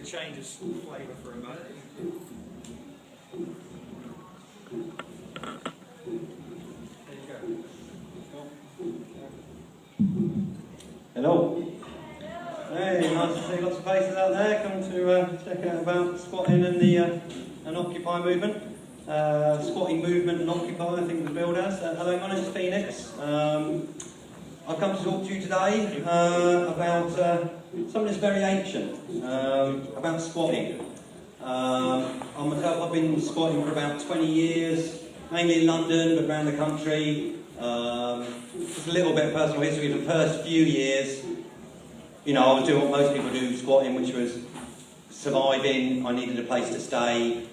change of flavour for a moment. There you go. Hello. Hey, nice to see lots of faces out there. Come to check out about squatting and the and Occupy movement. Squatting movement and Occupy, I think, was billed as. Hello, my name is Phoenix. I've come to talk to you today about something that's very ancient, about squatting. I've been squatting for about 20 years, mainly in London, but around the country. Just a little bit of personal history. The first few years, you know, I was doing what most people do, squatting, which was surviving. I needed a place to stay,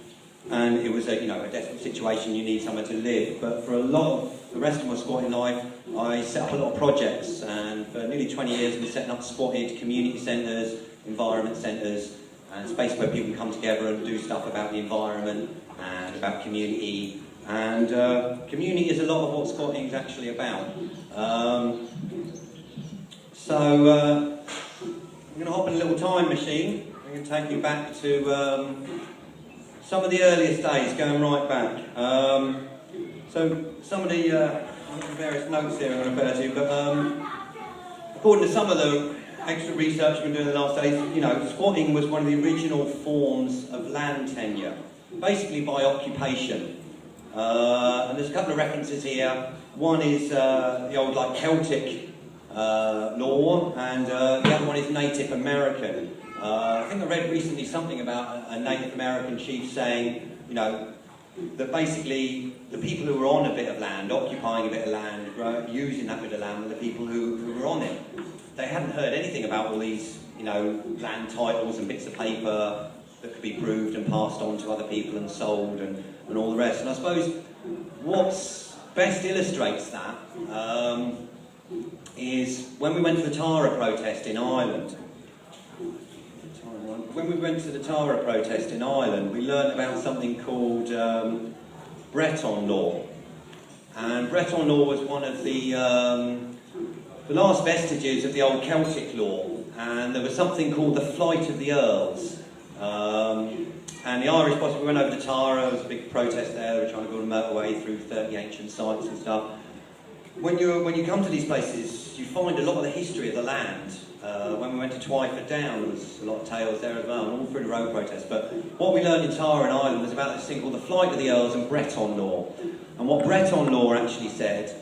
and it was a desperate situation. You need somewhere to live. But for a lot of the rest of my squatting life, I set up a lot of projects, and for nearly 20 years, I've been setting up squatted community centres, environment centres, and spaces where people can come together and do stuff about the environment and about community. And community is a lot of what squatting is actually about. So I'm going to hop in a little time machine. I'm going to take you back to some of the earliest days, going right back. So some of the various notes here I'm going to refer to, but according to some of the extra research I've been doing in the last days, you know, squatting was one of the original forms of land tenure, basically by occupation. And there's a couple of references here. One is the old Celtic law, and the other one is Native American. I think I read recently something about a Native American chief saying, you know, that basically the people who were on a bit of land, occupying a bit of land, using that bit of land, were the people who were on it. They hadn't heard anything about all these, you know, land titles and bits of paper that could be proved and passed on to other people and sold and all the rest. And I suppose what's best illustrates that is when we went to the Tara protest in Ireland. When we went to the Tara protest in Ireland, we learned about something called Breton law. And Breton law was one of the last vestiges of the old Celtic law. And there was something called the Flight of the Earls. And the Irish boss, we went over to Tara, there was a big protest there, they were trying to build a motorway through 30 ancient sites and stuff. When you come to these places, you find a lot of the history of the land. When we went to Twyford Down, there was a lot of tales there as well, and all through the road protests. But what we learned in Tara in Ireland was about this thing called the Flight of the Earls and Breton law. And what Breton law actually said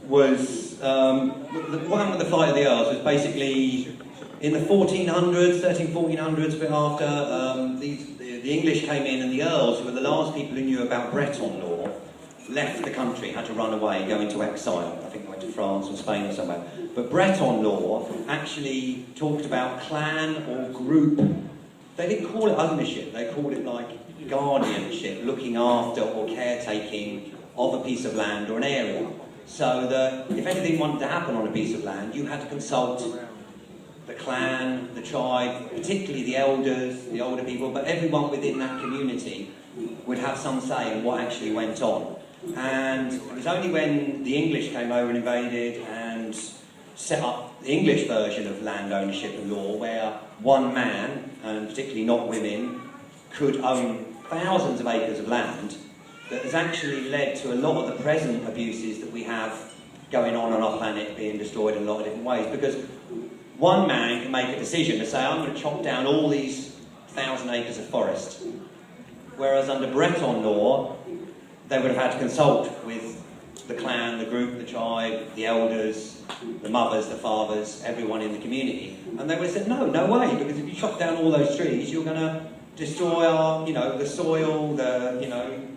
was, what happened with the Flight of the Earls was basically in the 1400s, 1400s, a bit after, the English came in, and the Earls, who were the last people who knew about Breton law, left the country, had to run away, go into exile. I think they went to France or Spain or somewhere. But Breton law actually talked about clan or group. They didn't call it ownership, they called it like guardianship, looking after or caretaking of a piece of land or an area. So that if anything wanted to happen on a piece of land, you had to consult the clan, the tribe, particularly the elders, the older people, but everyone within that community would have some say in what actually went on. And it was only when the English came over and invaded and set up the English version of land ownership and law, where one man, and particularly not women, could own thousands of acres of land, that has actually led to a lot of the present abuses that we have going on our planet being destroyed in a lot of different ways. Because one man can make a decision to say, I'm going to chop down all these 1,000 acres of forest. Whereas under Breton law, they would have had to consult with the clan, the group, the tribe, the elders, the mothers, the fathers, everyone in the community. And they would have said, no way, because if you chop down all those trees, you're going to destroy our, the soil,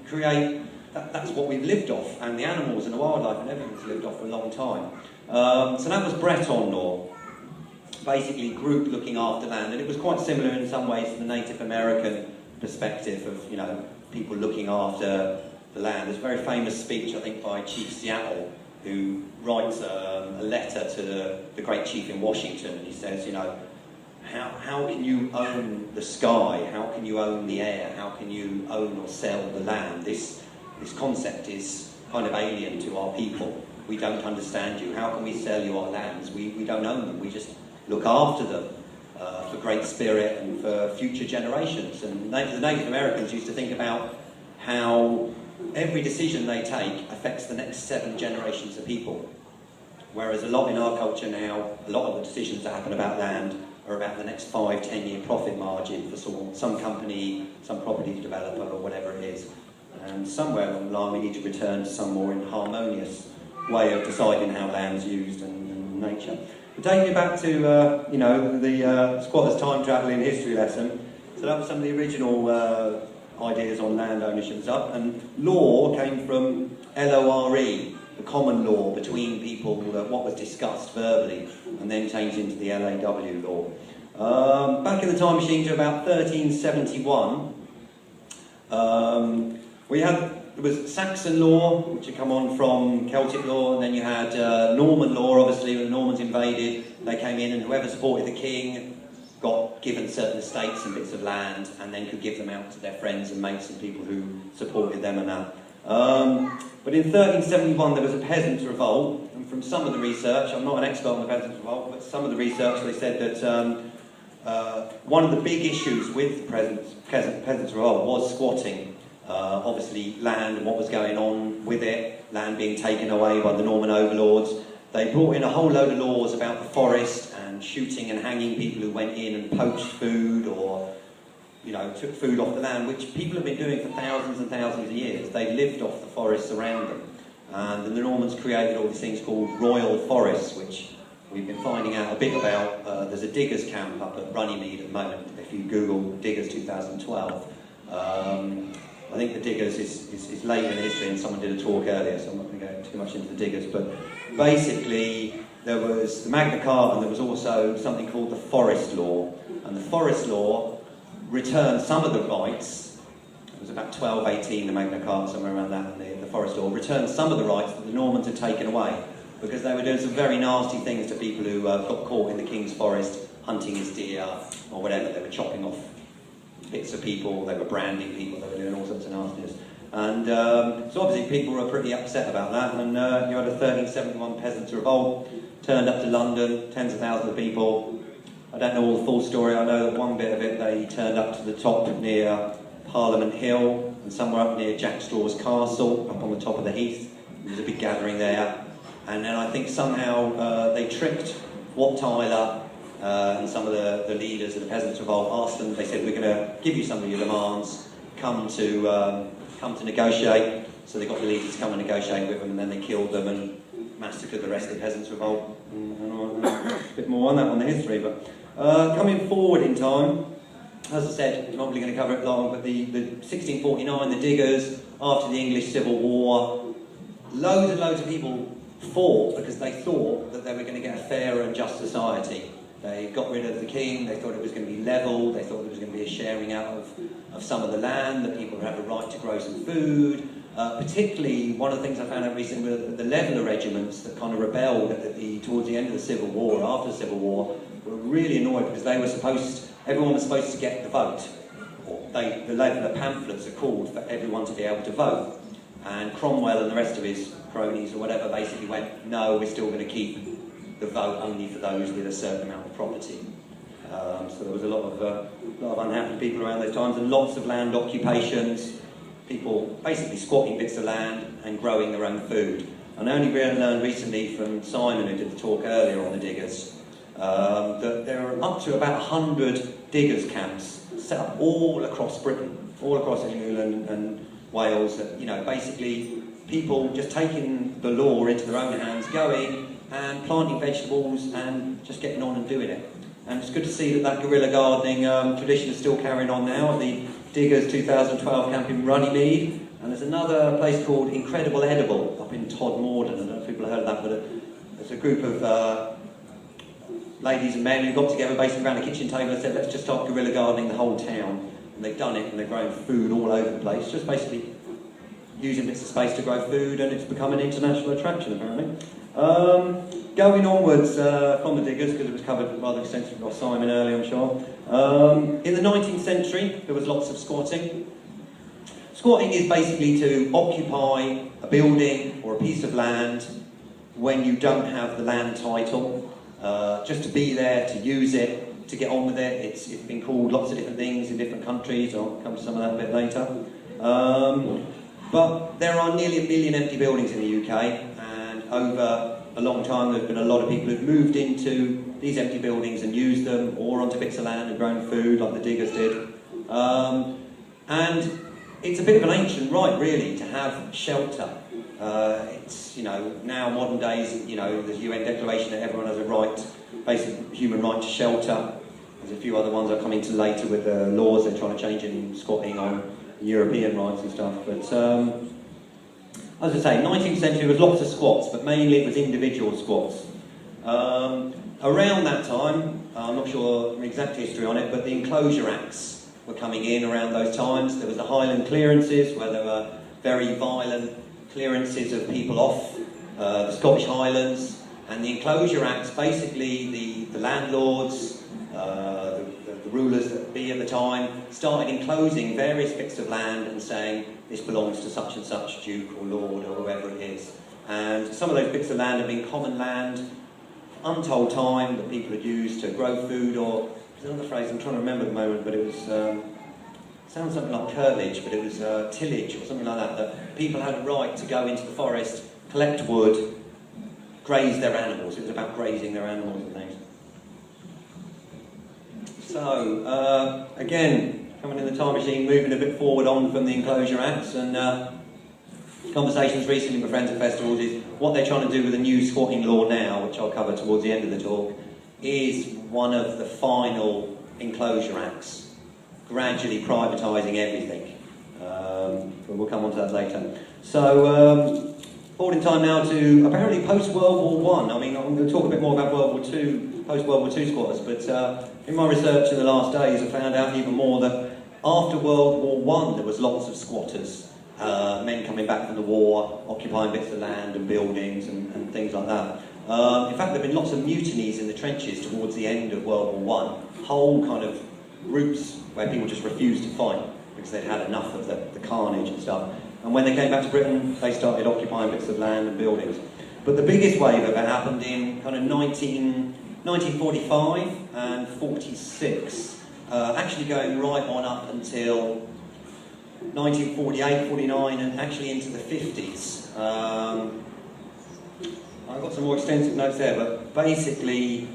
create, that's what we've lived off, and the animals and the wildlife and everything's lived off for a long time. So that was Breton law. Basically group looking after land, and it was quite similar in some ways to the Native American perspective of, people looking after the land. There's a very famous speech, I think, by Chief Seattle, who writes a letter to the great chief in Washington, and he says, how can you own the sky? How can you own the air? How can you own or sell the land? This concept is kind of alien to our people. We don't understand you. How can we sell you our lands? We don't own them. We just look after them. great spirit and for future generations. And the Native Americans used to think about how every decision they take affects the next 7 generations of people. Whereas a lot in our culture now, a lot of the decisions that happen about land are about the next 5-10 year profit margin for some company, some property developer or whatever it is. And somewhere along the line we need to return to some more harmonious way of deciding how land's used and nature. But taking you back to the squatters' time travelling history lesson, so that was some of the original ideas on land ownership and stuff, and law came from LORE, the common law between people, what was discussed verbally, and then changed into the LAW law. Back in the time machine to about 1371, there was Saxon law, which had come on from Celtic law, and then you had Norman law, obviously, when the Normans invaded, they came in, and whoever supported the king got given certain estates and bits of land, and then could give them out to their friends and mates and people who supported them and that. But in 1371 there was a peasants' revolt, and from some of the research, I'm not an expert on the peasants' revolt, but some of the research they said that one of the big issues with the peasants' revolt was squatting. Obviously land and what was going on with it, land being taken away by the Norman overlords. They brought in a whole load of laws about the forest and shooting and hanging people who went in and poached food or took food off the land, which people have been doing for thousands and thousands of years. They've lived off the forests around them. And the Normans created all these things called royal forests, which we've been finding out a bit about. There's a diggers camp up at Runnymede at the moment. If you Google diggers 2012, I think the diggers is later in history, and someone did a talk earlier, so I'm not going to go too much into the diggers. But basically, there was the Magna Carta, and there was also something called the Forest Law. And the Forest Law returned some of the rights. It was about 1218, the Magna Carta, somewhere around that, and the Forest Law returned some of the rights that the Normans had taken away, because they were doing some very nasty things to people who got caught in the King's Forest hunting his deer or whatever. They were chopping off bits of people, they were branding people, they were doing all sorts of nastiness. And so obviously people were pretty upset about that, and you had a 1371 peasants' revolt, turned up to London, tens of thousands of people. I don't know all the full story. I know that one bit of it, they turned up to the top near Parliament Hill, and somewhere up near Jack Straw's castle, up on the top of the heath. There was a big gathering there, and then I think somehow they tricked Wat Tyler and some of the leaders of the peasants' revolt. Asked them, they said, we're going to give you some of your demands, come to negotiate. So they got the leaders to come and negotiate with them, and then they killed them and massacred the rest of the peasants' revolt. A bit more on that on the history, but coming forward in time, as I said, I'm not really going to cover it long, but the 1649, the diggers, after the English Civil War, loads and loads of people fought because they thought that they were going to get a fairer and just society. They got rid of the king, they thought it was going to be levelled, they thought there was going to be a sharing out of some of the land, that people would have a right to grow some food. Particularly, one of the things I found out recently were the leveller regiments that kind of rebelled towards the end of the Civil War, after the Civil War, were really annoyed because they were everyone was supposed to get the vote. The leveller pamphlets are called for everyone to be able to vote. And Cromwell and the rest of his cronies or whatever basically went, no, we're still going to keep the vote only for those with a certain amount of property. So there was a lot of unhappy people around those times, and lots of land occupations, people basically squatting bits of land and growing their own food. And I only learned recently from Simon, who did the talk earlier on the diggers, that there are up to about 100 diggers camps set up all across Britain, all across England and Wales, that, basically people just taking the law into their own hands, going and planting vegetables and just getting on and doing it. And it's good to see that guerrilla gardening tradition is still carrying on now at the Diggers 2012 camp in Runnymede. And there's another place called Incredible Edible up in Todmorden. I don't know if people have heard of that, but it's a group of ladies and men who got together basically around a kitchen table and said, let's just start guerrilla gardening the whole town. And they've done it, and they're growing food all over the place, just basically using bits of space to grow food, and it's become an international attraction apparently. Going onwards from the diggers, because it was covered rather extensively by Simon earlier, I'm sure. In the 19th century, there was lots of squatting. Squatting is basically to occupy a building or a piece of land when you don't have the land title, just to be there, to use it, to get on with it. It's been called lots of different things in different countries. I'll come to some of that a bit later. But there are nearly 1 million empty buildings in the UK, and over a long time there's been a lot of people who've moved into these empty buildings and used them, or onto bits of land and grown food like the diggers did. And it's a bit of an ancient right, really, to have shelter. It's, now modern days, the UN Declaration that everyone has a right, basic human right to shelter. There's a few other ones I'll come into later with the laws they're trying to change in squatting on European rights and stuff. But as I say, 19th century there was lots of squats, but mainly it was individual squats. Around that time, I'm not sure the exact history on it, but the Enclosure Acts were coming in around those times. There was the Highland clearances, where there were very violent clearances of people off the Scottish Highlands, and the Enclosure Acts, basically the landlords, the rulers that be at the time, started enclosing various bits of land and saying this belongs to such and such duke or lord or whoever it is. And some of those bits of land have been common land, untold time, that people had used to grow food, or there's another phrase I'm trying to remember at the moment, but it was sounds something like curtilage, but it was tillage or something like that, that people had a right to go into the forest, collect wood, graze their animals. It was about grazing their animals and things. So, again, coming in the time machine, moving a bit forward on from the Enclosure Acts, and conversations recently with friends at festivals is what they're trying to do with the new squatting law now, which I'll cover towards the end of the talk, is one of the final Enclosure Acts, gradually privatising everything. But we'll come on to that later. So, forward in time now to apparently post-World War I. I mean, I'm going to talk a bit more about World War II, post-World War II squatters, but in my research in the last days I found out even more that after World War I there was lots of squatters, men coming back from the war, occupying bits of land and buildings and things like that. In fact, there have been lots of mutinies in the trenches towards the end of World War I, whole kind of groups where people just refused to fight because they'd had enough of the carnage and stuff. And when they came back to Britain, they started occupying bits of land and buildings. But the biggest wave of it happened in kind of 1945 and 46, actually going right on up until 1948, 49, and actually into the 50s. I've got some more extensive notes there, but basically,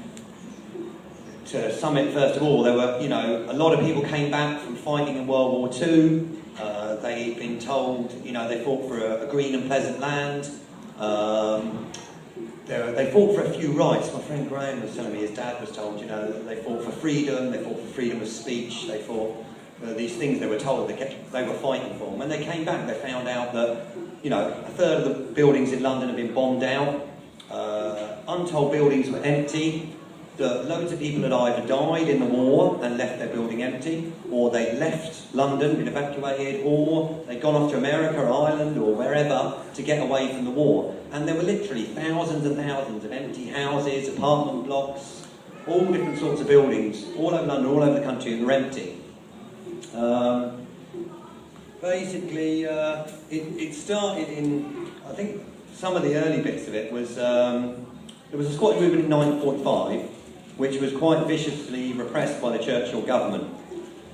to sum it first of all, there were, a lot of people came back from fighting in World War II. They'd been told, they fought for a green and pleasant land. They fought for a few rights. My friend Graham was telling me his dad was told, they fought for freedom, they fought for freedom of speech, they fought for these things they were told they were fighting for. And when they came back, they found out that, a third of the buildings in London had been bombed out. Untold buildings were empty. Loads of people had either died in the war and left their building empty, or they left London, been evacuated, or they'd gone off to America or Ireland or wherever to get away from the war. And there were literally thousands and thousands of empty houses, apartment blocks, all different sorts of buildings, all over London, all over the country, and they're empty. Basically, it started in, I think some of the early bits of it was, there was a squatting movement in 1945, which was quite viciously repressed by the Churchill government.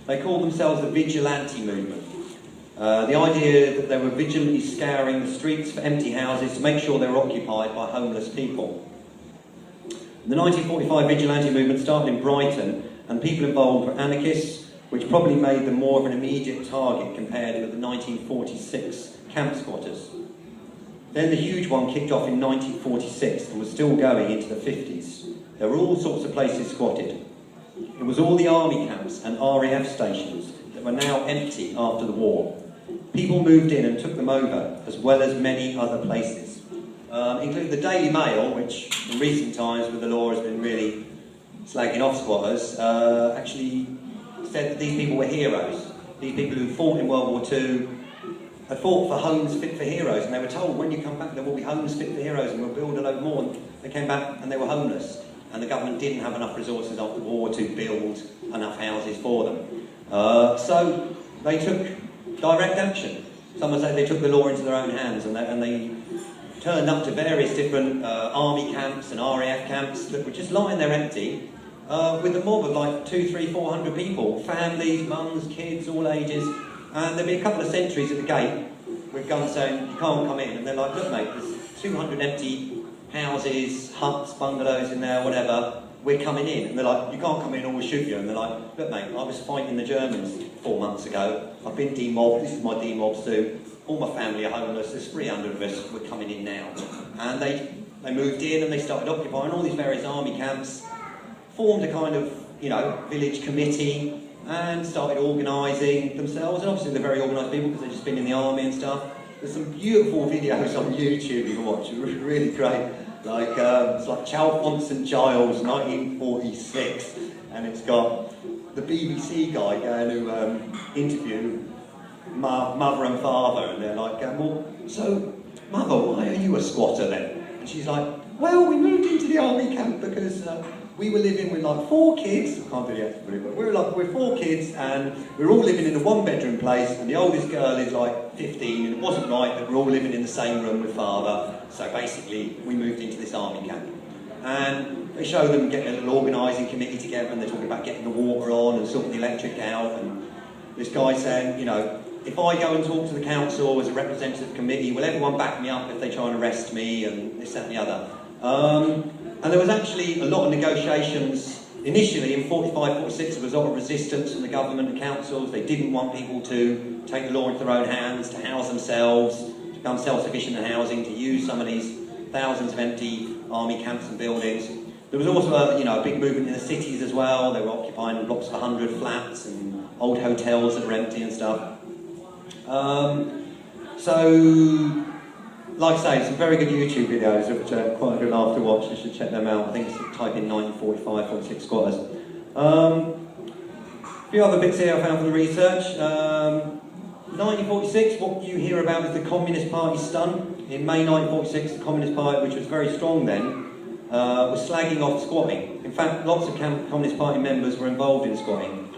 They called themselves the vigilante movement. The idea that they were vigilantly scouring the streets for empty houses to make sure they were occupied by homeless people. The 1945 vigilante movement started in Brighton, and people involved were anarchists, which probably made them more of an immediate target compared with the 1946 camp squatters. Then the huge one kicked off in 1946 and was still going into the 50s. There were all sorts of places squatted. It was all the army camps and RAF stations that were now empty after the war. People moved in and took them over, as well as many other places, including the Daily Mail, which in recent times with the law has been really slagging off squatters, actually said that these people were heroes. These people who fought in World War II had fought for homes fit for heroes, and they were told, when you come back there will be homes fit for heroes and we'll build a load more. And they came back and they were homeless, and the government didn't have enough resources after the war to build enough houses for them. So they took direct action. Some would say they took the law into their own hands, and they turned up to various different army camps and RAF camps that were just lying there empty, with a mob of like 200, 300, 400 people, families, mums, kids, all ages, and there'd be a couple of sentries at the gate with guns saying, you can't come in, and they're like, look mate, there's 200 empty houses, huts, bungalows in there, whatever, we're coming in. And they're like, you can't come in or we'll shoot you. And they're like, look mate, I was fighting the Germans 4 months ago, I've been demobbed, this is my demob suit, all my family are homeless, there's 300 of us, we're coming in now. And they moved in and they started occupying all these various army camps, formed a kind of, you know, village committee, and started organising themselves. And obviously they're very organised people because they've just been in the army and stuff. There's some beautiful videos on YouTube you can watch, it's really great. Like, it's like Chalfont St Giles, 1946, and it's got the BBC guy going to interview mother and father, and they're like, well, so, mother, why are you a squatter then? And she's like, well, we moved into the army camp because we were living with like 4 kids, I can't do the accent, but we're 4 kids, and we're all living in a 1-bedroom place, and the oldest girl is like 15, and it wasn't right that we're all living in the same room with father, so basically we moved into this army camp. And they show them getting a little organising committee together, and they're talking about getting the water on and sorting the electric out, and this guy saying, you know, if I go and talk to the council as a representative committee, will everyone back me up if they try and arrest me, and this, that and the other. And there was actually a lot of negotiations. Initially, in 45, 46, there was a lot of resistance from the government and councils. They didn't want people to take the law into their own hands, to house themselves, to become self-sufficient in housing, to use some of these thousands of empty army camps and buildings. There was also a big movement in the cities as well. They were occupying blocks of 100 flats and old hotels that were empty and stuff. So, like I say, some very good YouTube videos, which are quite a good laugh to watch. You should check them out. I think it's type in 1945, 46 squatters. A few other bits here I found from the research. 1946, what you hear about is the Communist Party stunt. In May 1946, the Communist Party, which was very strong then, was slagging off squatting. In fact, lots of Communist Party members were involved in squatting,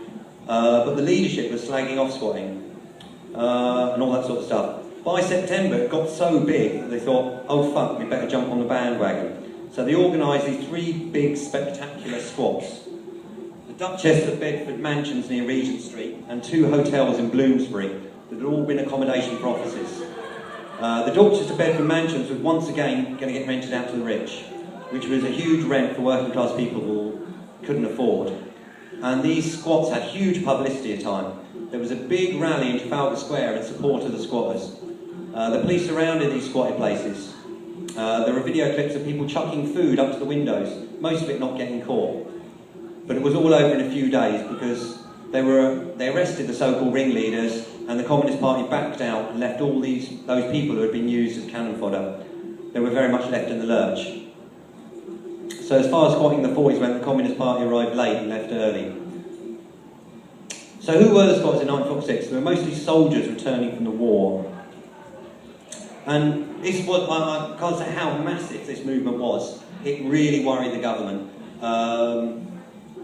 but the leadership was slagging off squatting and all that sort of stuff. By September, it got so big that they thought, oh fuck, we better jump on the bandwagon. So they organised these 3 big, spectacular squats. The Duchess of Bedford mansions near Regent Street, and 2 hotels in Bloomsbury that had all been accommodation for officers. The Duchess of Bedford mansions was once again going to get rented out to the rich, which was a huge rent for working class people who couldn't afford. And these squats had huge publicity at the time. There was a big rally in Trafalgar Square in support of the squatters. The police surrounded these squatted places. There were video clips of people chucking food up to the windows, most of it not getting caught. But it was all over in a few days because they arrested the so-called ringleaders, and the Communist Party backed out and left all those people who had been used as cannon fodder. They were very much left in the lurch. So as far as squatting in the 40s went, the Communist Party arrived late and left early. So who were the squatters in 1946? They were mostly soldiers returning from the war. And this was, I can't say how massive this movement was. It really worried the government.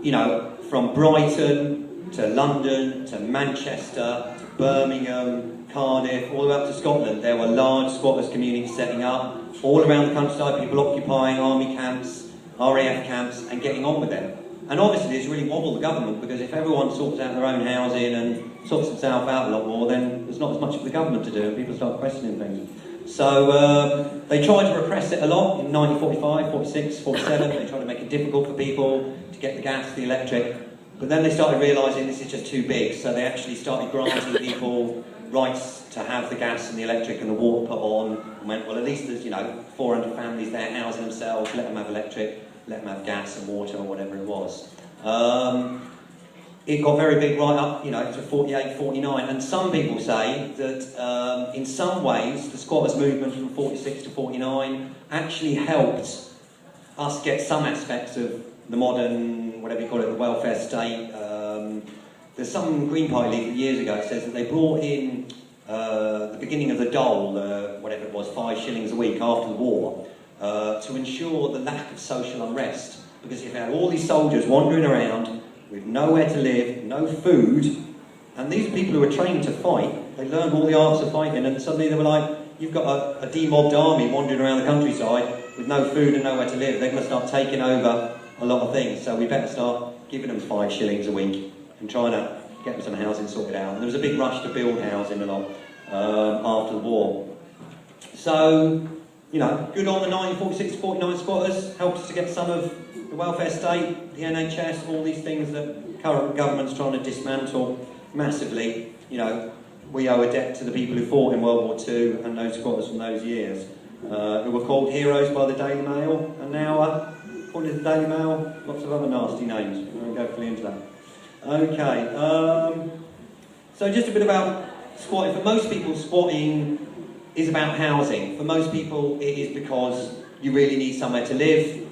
You know, from Brighton to London to Manchester to Birmingham, Cardiff, all the way up to Scotland, there were large squatters communities setting up. All around the countryside, people occupying army camps, RAF camps, and getting on with them. And obviously this really wobbled the government, because if everyone sorts out their own housing and sorts themselves out a lot more, then there's not as much for the government to do, and people start questioning things. So they tried to repress it a lot in 1945, 46, 47. They tried to make it difficult for people to get the gas, the electric. But then they started realising this is just too big, so they actually started granting people rights to have the gas and the electric and the water put on, and went, well, at least there's, 400 families there housing themselves, let them have electric, let them have gas and water or whatever it was. It got very big right up, to 48, 49, and some people say that in some ways the squatters movement from 46 to 49 actually helped us get some aspects of the modern, whatever you call it, the welfare state. There's some Green Party leaflet years ago that says that they brought in the beginning of the dole, whatever it was, 5 shillings a week after the war, to ensure the lack of social unrest. Because if you had all these soldiers wandering around with nowhere to live, no food, and these people who were trained to fight, they learned all the arts of fighting, and suddenly they were like, you've got a demobbed army wandering around the countryside with no food and nowhere to live. They're going to start taking over a lot of things. So we better start giving them 5 shillings a week and trying to get them some housing sorted out. And there was a big rush to build housing a lot after the war. So, you know, good on the 1946-49 squatters, helped us to get some of the welfare state, the NHS, all these things that current government's trying to dismantle massively. You know, we owe a debt to the people who fought in World War II and those squatters from those years, who were called heroes by the Daily Mail, and now, according to the Daily Mail, lots of other nasty names. We won't go fully into that. Okay, so just a bit about squatting. For most people, squatting is about housing. For most people, it is because you really need somewhere to live.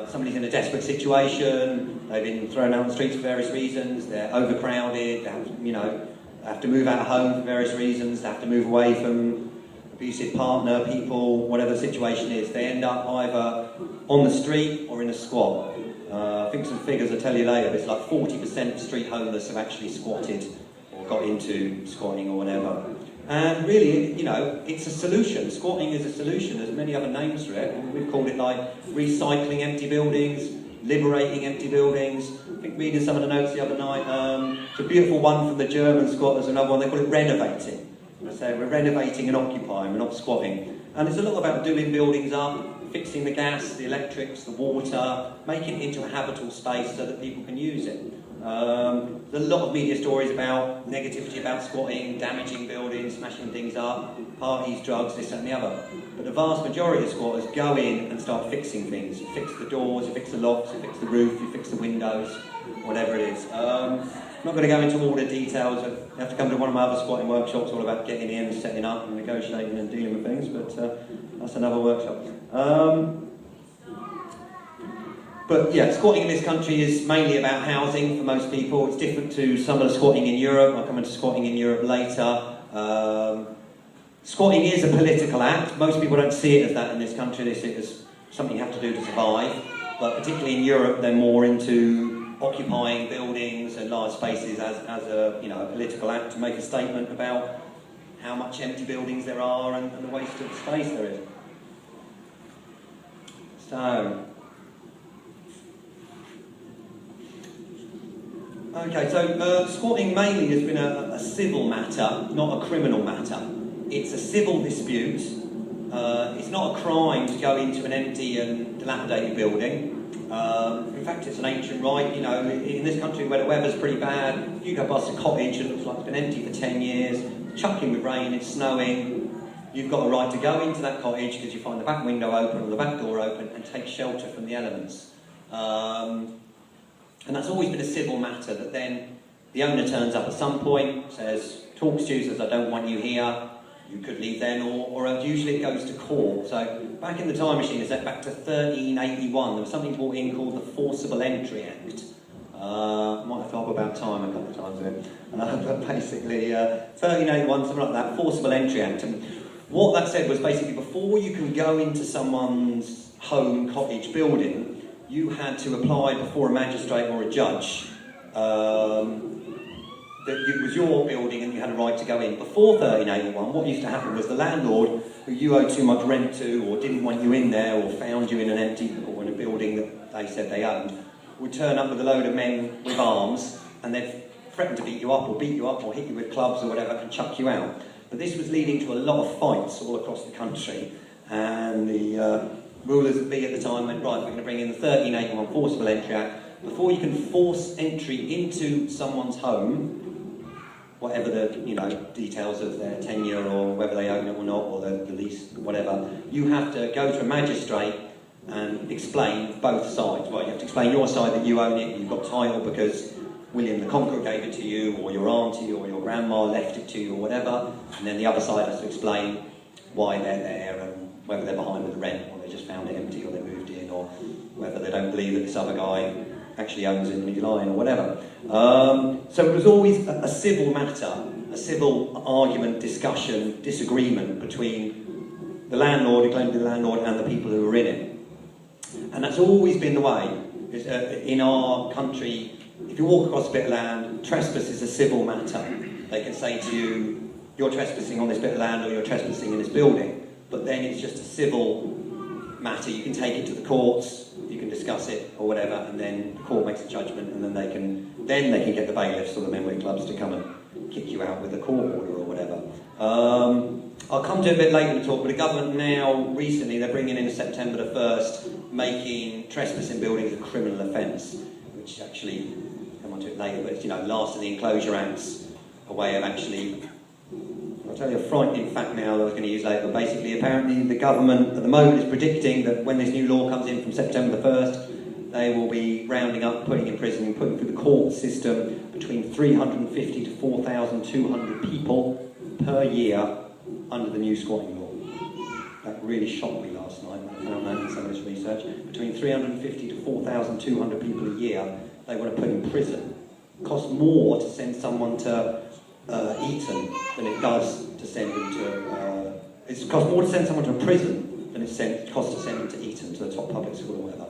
Somebody's in a desperate situation, they've been thrown out on the streets for various reasons, they're overcrowded, they have, you know, they have to move out of home for various reasons, they have to move away from abusive partner, people, whatever the situation is. They end up either on the street or in a squat. I think some figures I'll tell you later, but it's like 40% of street homeless have actually squatted or got into squatting or whatever. And really, you know, it's a solution. Squatting is a solution. There's many other names for it. We've called it like recycling empty buildings, liberating empty buildings. I think reading some of the notes the other night, it's a beautiful one from the German squatters, another one, they call it renovating. They say we're renovating and occupying, we're not squatting. And it's a lot about doing buildings up, fixing the gas, the electrics, the water, making it into a habitable space so that people can use it. There's a lot of media stories about negativity about squatting, damaging buildings, smashing things up, parties, drugs, this and the other. But the vast majority of squatters go in and start fixing things. You fix the doors, you fix the locks, you fix the roof, you fix the windows, whatever it is. I'm not going to go into all the details. You have to come to one of my other squatting workshops all about getting in, setting up and negotiating and dealing with things, but that's another workshop. But yeah, squatting in this country is mainly about housing for most people. It's different to some of the squatting in Europe. I'll come into squatting in Europe later. Squatting is a political act. Most people don't see it as that in this country. They see it as something you have to do to survive. But particularly in Europe, they're more into occupying buildings and large spaces as a, you know, a political act to make a statement about how much empty buildings there are and the waste of space there is. So, okay, so squatting mainly has been a civil matter, not a criminal matter. It's a civil dispute. It's not a crime to go into an empty and dilapidated building. In fact, it's an ancient right. You know, in this country where the weather's pretty bad, you go past a cottage that looks like it's been empty for 10 years, chucking with rain, it's snowing. You've got a right to go into that cottage because you find the back window open or the back door open and take shelter from the elements. And that's always been a civil matter, that then the owner turns up at some point, says, talks to you, says, I don't want you here, you could leave then, or usually it goes to court. So back in the time machine, it's back to 1381, there was something brought in called the Forcible Entry Act. Might have to hop about time a couple of times there. But basically, 1381, something like that, Forcible Entry Act. And what that said was basically before you can go into someone's home, cottage, building, you had to apply before a magistrate or a judge that it was your building and you had a right to go in. Before 1381, what used to happen was the landlord, who you owed too much rent to or didn't want you in there or found you in an empty or in a building that they said they owned, would turn up with a load of men with arms and they'd threaten to beat you up or hit you with clubs or whatever and chuck you out. But this was leading to a lot of fights all across the country, and the rulers that be at the time went, right, we're going to bring in the 1381 Forcible Entry Act. Before you can force entry into someone's home, whatever the, you know, details of their tenure or whether they own it or not, or the lease, whatever, you have to go to a magistrate and explain both sides. Well, you have to explain your side that you own it, you've got title because William the Conqueror gave it to you, or your auntie or your grandma left it to you, or whatever, and then the other side has to explain why they're there and whether they're behind with the rent, or they just found it empty, or they moved in, or whether they don't believe that this other guy actually owns it and he's lying, or whatever. So it was always a civil matter, a civil argument, discussion, disagreement between the landlord, who claimed to be the landlord, and the people who were in it. And that's always been the way. In our country, if you walk across a bit of land, trespass is a civil matter. They can say to you, you're trespassing on this bit of land, or you're trespassing in this building. But then it's just a civil matter. You can take it to the courts, you can discuss it or whatever, and then the court makes a judgment, and then they can get the bailiffs or the memory clubs to come and kick you out with a court order or whatever. I'll come to it a bit later in the talk, but the government now, recently, they're bringing in September the 1st, making trespassing buildings a criminal offence, which actually, come on to it later, but it's, last of the Enclosure Act's a way of actually, I'll tell you a frightening fact now that I was going to use later, but basically, apparently, the government at the moment is predicting that when this new law comes in from September the 1st, they will be rounding up, putting in prison, and putting through the court system between 350 to 4,200 people per year under the new squatting law. That really shocked me last night when I found that in some of this research. Between 350 to 4,200 people a year they want to put in prison. It costs more to send someone to Eton than it does to send them to... it costs more to send someone to a prison than it costs to send them to Eton, to the top public school or whatever.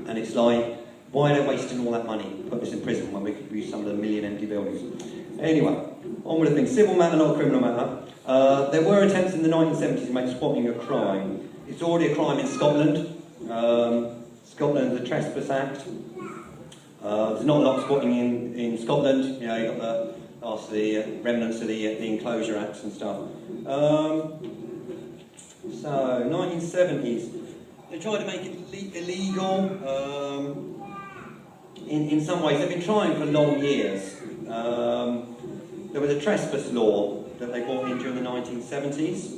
And it's like, why are they wasting all that money to put this in prison when we could use some of the million empty buildings? Anyway, on with the thing. Civil matter, not a criminal matter. There were attempts in the 1970s to make squatting a crime. It's already a crime in Scotland. Scotland, the Trespass Act. There's not a lot of squatting in Scotland. You got the remnants of the Enclosure Acts and stuff. So, 1970s. They tried to make it illegal. In some ways, they've been trying for long years. There was a trespass law that they brought in during the 1970s,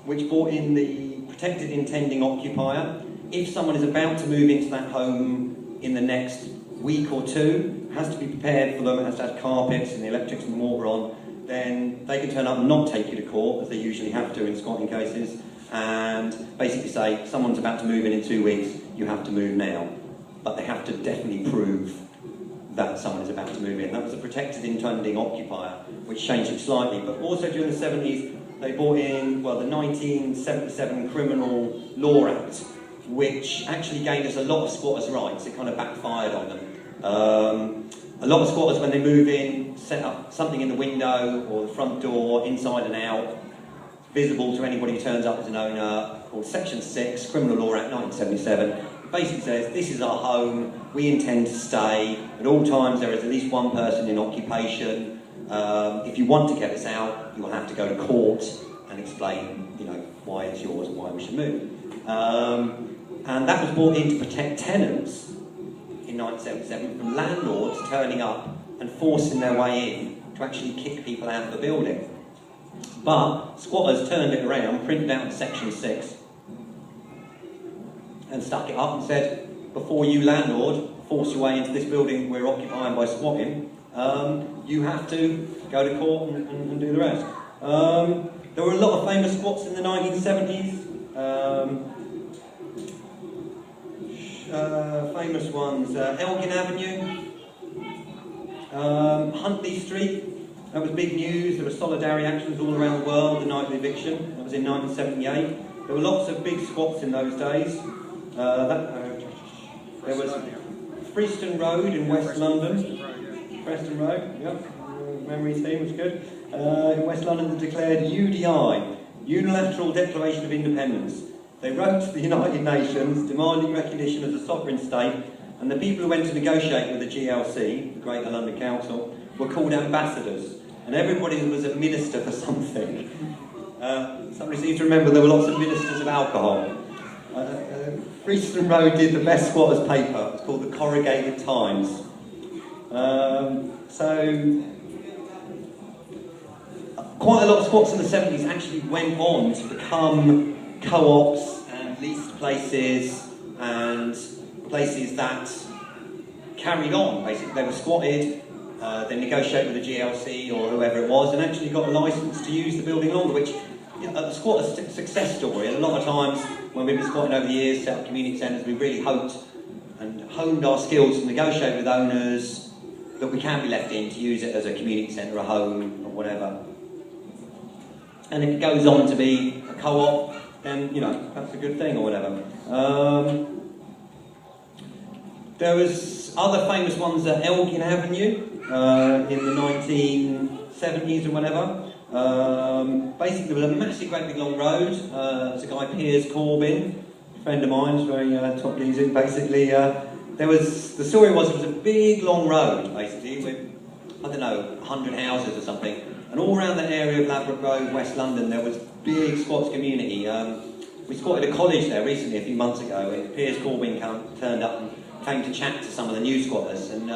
which brought in the protected intending occupier. If someone is about to move into that home in the next week or two, it has to be prepared for them, it has to have carpets and the electrics and the water on, then they can turn up and not take you to court, as they usually have to in squatting cases, and basically say, someone's about to move in 2 weeks, you have to move now. But they have to definitely prove that someone is about to move in. That was a protected intending occupier, which changed it slightly. But also during the 70s, they brought in, the 1977 Criminal Law Act, which actually gave us a lot of squatters' rights. It kind of backfired on them. A lot of squatters, when they move in, set up something in the window or the front door, inside and out, visible to anybody who turns up as an owner, called Section 6, Criminal Law Act 1977. Basically says, this is our home, we intend to stay, at all times there is at least one person in occupation. If you want to get us out, you'll have to go to court and explain, why it's yours and why we should move. And that was brought in to protect tenants in 1977 from landlords turning up and forcing their way in to actually kick people out of the building. But squatters turned it around, printed out Section 6, and stuck it up and said, before you, landlord, force your way into this building we're occupying by squatting, you have to go to court and do the rest. There were a lot of famous squats in the 1970s. Famous ones, Elgin Avenue, Huntley Street. That was big news. There were solidarity actions all around the world the night of the eviction. That was in 1978. There were lots of big squats in those days. There was Freeston Road in West London. Preston Road, yep. Memory team was good. In West London, they declared UDI, Unilateral Declaration of Independence. They wrote to the United Nations demanding recognition as a sovereign state, and the people who went to negotiate with the GLC, the Greater London Council, were called ambassadors, and everybody was a minister for something. Somebody seems to remember there were lots of ministers of alcohol. Freeston Road did the best squatters paper. It's called the Corrugated Times. So quite a lot of squats in the 70s actually went on to become co-ops and leased places and places that carried on. Basically, they were squatted, they negotiated with the GLC or whoever it was, and actually got a licence to use the building longer, which a squatter's success story. And a lot of times when we've been squatting over the years, set up community centres, we really hoped and honed our skills to negotiate with owners that we can be left in to use it as a community centre, a home, or whatever. And if it goes on to be a co-op, then, that's a good thing or whatever. There was other famous ones at Elgin Avenue in the 1970s or whatever. Basically, there was a massive, great big long road. There's a guy, Piers Corbyn, friend of mine, very top geezer. Basically, the story was it was a big long road, basically, with, I don't know, 100 houses or something. And all around the area of Ladbroke Road, West London, there was big squats community. We squatted a college there recently, a few months ago, and Piers Corbyn turned up and came to chat to some of the new squatters. And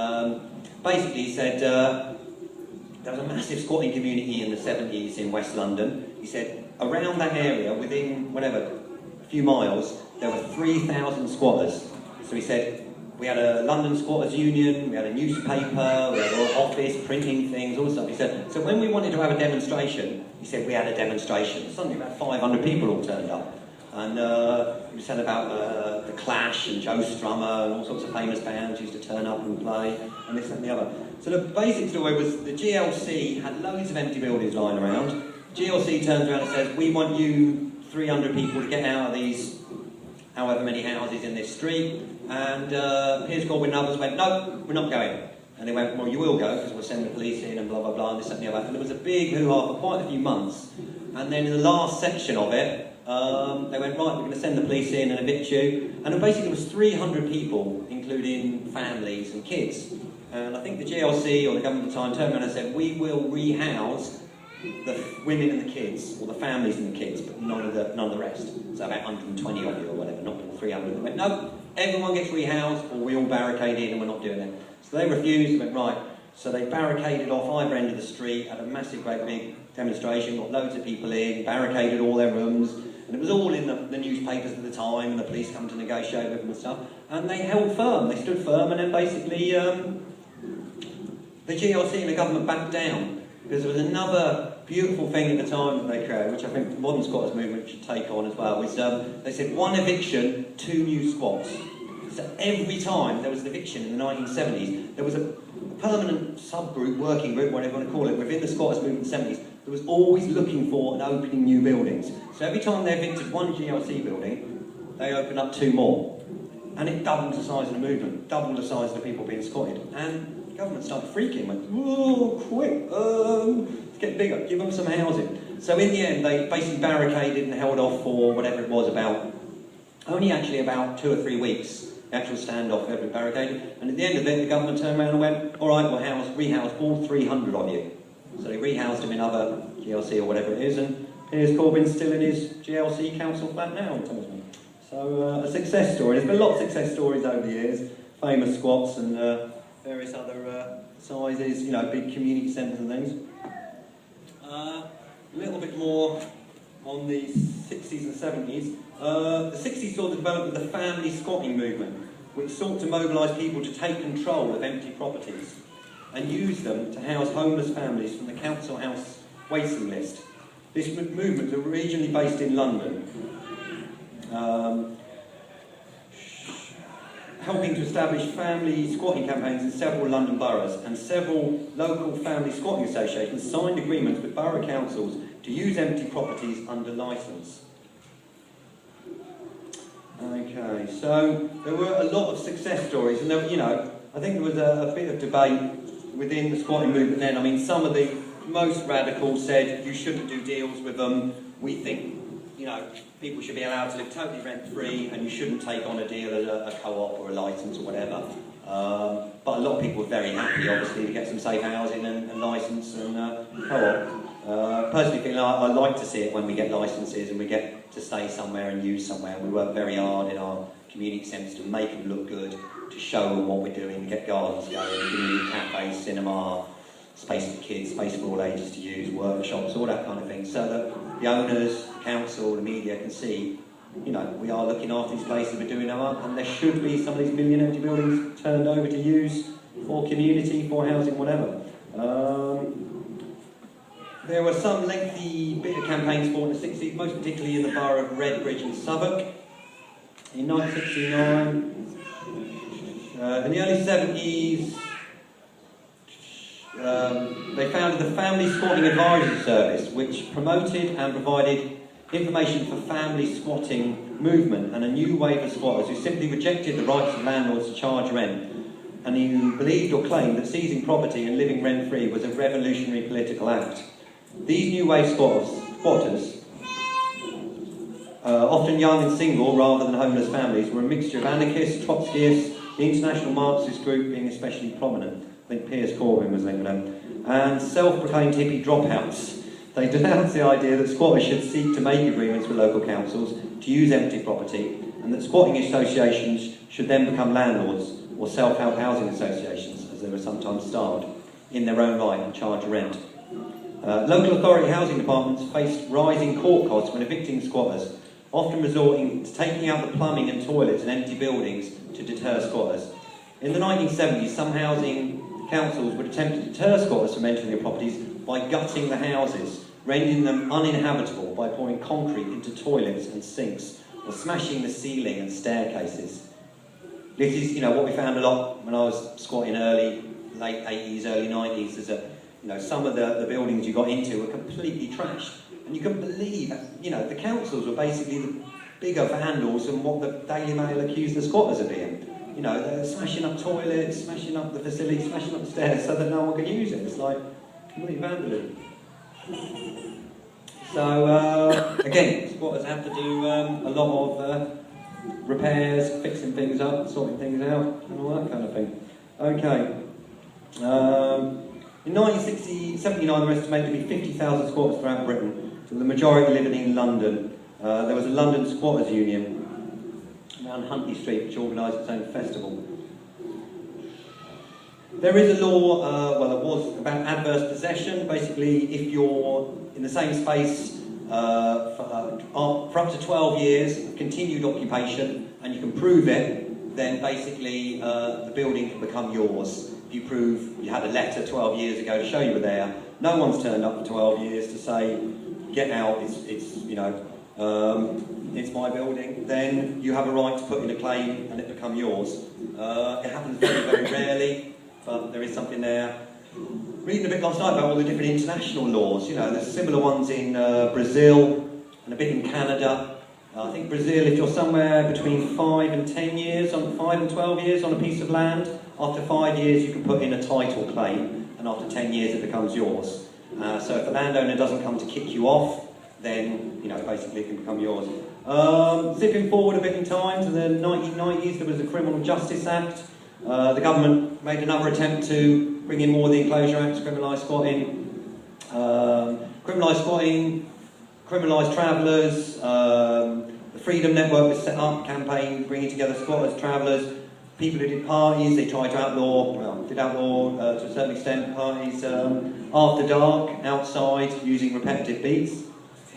basically he said there was a massive squatting community in the 70s in West London. He said around that area, within, whatever, a few miles, there were 3,000 squatters. So he said, we had a London Squatters Union, we had a newspaper, we had an office printing things, all this stuff. He said, so when we wanted to have a demonstration, he said we had a demonstration. Suddenly about 500 people all turned up. And he said about the Clash and Joe Strummer and all sorts of famous bands used to turn up and play, and this, that and the other. So the basic story was the GLC had loads of empty buildings lying around. GLC turns around and says, we want you 300 people to get out of these however many houses in this street. And Piers Corbyn and others went, no, we're not going. And they went, well, you will go, because we'll send the police in and blah, blah, blah, and this, that and the other. And there was a big hoo-ha for quite a few months. And then in the last section of it, they went, right, we're going to send the police in and evict you. And then basically there was 300 people, including families and kids. And I think the GLC or the government at the time turned around and said, we will rehouse the women and the kids, or the families and the kids, but none of the rest. So about 120 of you or whatever, not 300. They went, no, everyone gets rehoused, or we all barricade in and we're not doing it. So they refused and went, right. So they barricaded off either end of the street, had a massive, great big demonstration, got loads of people in, barricaded all their rooms, and it was all in the newspapers at the time, and the police come to negotiate with them and stuff. And they held firm, they stood firm, and then basically the GLC and the government backed down. Because there was another beautiful thing at the time that they created, which I think the modern squatters movement should take on as well, was they said 1 eviction, 2 new squats. So every time there was an eviction in the 1970s, there was a permanent subgroup, working group, whatever you want to call it, within the squatters movement in the 70s, that was always looking for and opening new buildings. So every time they evicted 1 GLC building, they opened up 2 more. And it doubled the size of the movement, doubled the size of the people being squatted. And the government started freaking, went, whoa, quick, let's get bigger, give them some housing. So in the end, they basically barricaded and held off for whatever it was, only actually about 2 or 3 weeks, the actual standoff, every barricaded. And at the end of it, the government turned around and went, all right, we'll rehouse all 300 of you. So they rehoused him in other GLC or whatever it is, and Piers Corbyn's still in his GLC council flat now, he tells me. So a success story. There's been a lot of success stories over the years, famous squats and various other sizes, you know, big community centres and things. A little bit more on the 60s and 70s. The 60s saw the development of the family squatting movement, which sought to mobilise people to take control of empty properties and use them to house homeless families from the council house waiting list. This movement was originally based in London, helping to establish family squatting campaigns in several London boroughs, and several local family squatting associations signed agreements with borough councils to use empty properties under licence. Okay, so there were a lot of success stories, and there, you know, I think there was a bit of debate within the squatting movement then. I mean, some of the most radical said you shouldn't do deals with them. We think, you know, people should be allowed to live totally rent-free, and you shouldn't take on a deal as a co-op or a licence or whatever. But a lot of people were very happy, obviously, to get some safe housing and licence and co-op. Personally, feeling I like to see it when we get licences and we get to stay somewhere and use somewhere. We work very hard in our community centres to make them look good, to show them what we're doing, to get gardens going, community cafes, cinema, space for kids, space for all ages to use, workshops, all that kind of thing, so that the owners, the council, the media can see, you know, we are looking after these places, we're doing our work, and there should be some of these million empty buildings turned over to use for community, for housing, whatever. There were some lengthy bit of campaigns fought in the 60s, most particularly in the borough of Redbridge in Southwark. In 1969, in the early 70s, they founded the Family Squatting Advisory Service, which promoted and provided information for family squatting movement and a new wave of squatters who simply rejected the rights of landlords to charge rent, and who believed or claimed that seizing property and living rent-free was a revolutionary political act. These new wave squatters often young and single rather than homeless families, were a mixture of anarchists, Trotskyists, the international Marxist group being especially prominent. I think Piers Corbyn was linked with them. And self-proclaimed hippie dropouts. They denounced the idea that squatters should seek to make agreements with local councils to use empty property, and that squatting associations should then become landlords, or self-help housing associations, as they were sometimes styled, in their own right and charge rent. Local authority housing departments faced rising court costs when evicting squatters, often resorting to taking out the plumbing and toilets in empty buildings to deter squatters. In the 1970s, some housing councils would attempt to deter squatters from entering their properties by gutting the houses, rendering them uninhabitable by pouring concrete into toilets and sinks, or smashing the ceiling and staircases. This is, what we found a lot when I was squatting late 80s, early 90s, is that, some of the buildings you got into were completely trashed. And you couldn't believe, the councils were basically the bigger vandals than what the Daily Mail accused the squatters of being. They're smashing up toilets, smashing up the facilities, smashing up the stairs so that no one can use it. It's like complete vandalism. So, again, squatters have to do a lot of repairs, fixing things up, sorting things out, and all that kind of thing. Okay. In 1979, there were estimated to be 50,000 squatters throughout Britain, with the majority living in London. There was a London Squatters Union around Huntley Street, which organised its own festival. There is a law, it was about adverse possession. Basically, if you're in the same space for up to 12 years of continued occupation, and you can prove it, then basically the building can become yours. If you prove you had a letter 12 years ago to show you were there, no one's turned up for 12 years to say, get out, it's my building, then you have a right to put in a claim and it become yours. It happens very, very rarely, but there is something there. Reading a bit last night about all the different international laws, there's similar ones in Brazil and a bit in Canada. I think Brazil, if you're somewhere between 5 and 10 years, 5 and 12 years on a piece of land, after 5 years you can put in a title claim, and after 10 years it becomes yours. So if the landowner doesn't come to kick you off, then, basically it can become yours. Zipping forward a bit in time to the 1990s, there was the Criminal Justice Act. The government made another attempt to bring in more of the Enclosure Act to criminalise squatting. Criminalised travellers. The Freedom Network was set up, campaign bringing together squatters, travellers, people who did parties. They tried to outlaw to a certain extent parties after dark, outside, using repetitive beats.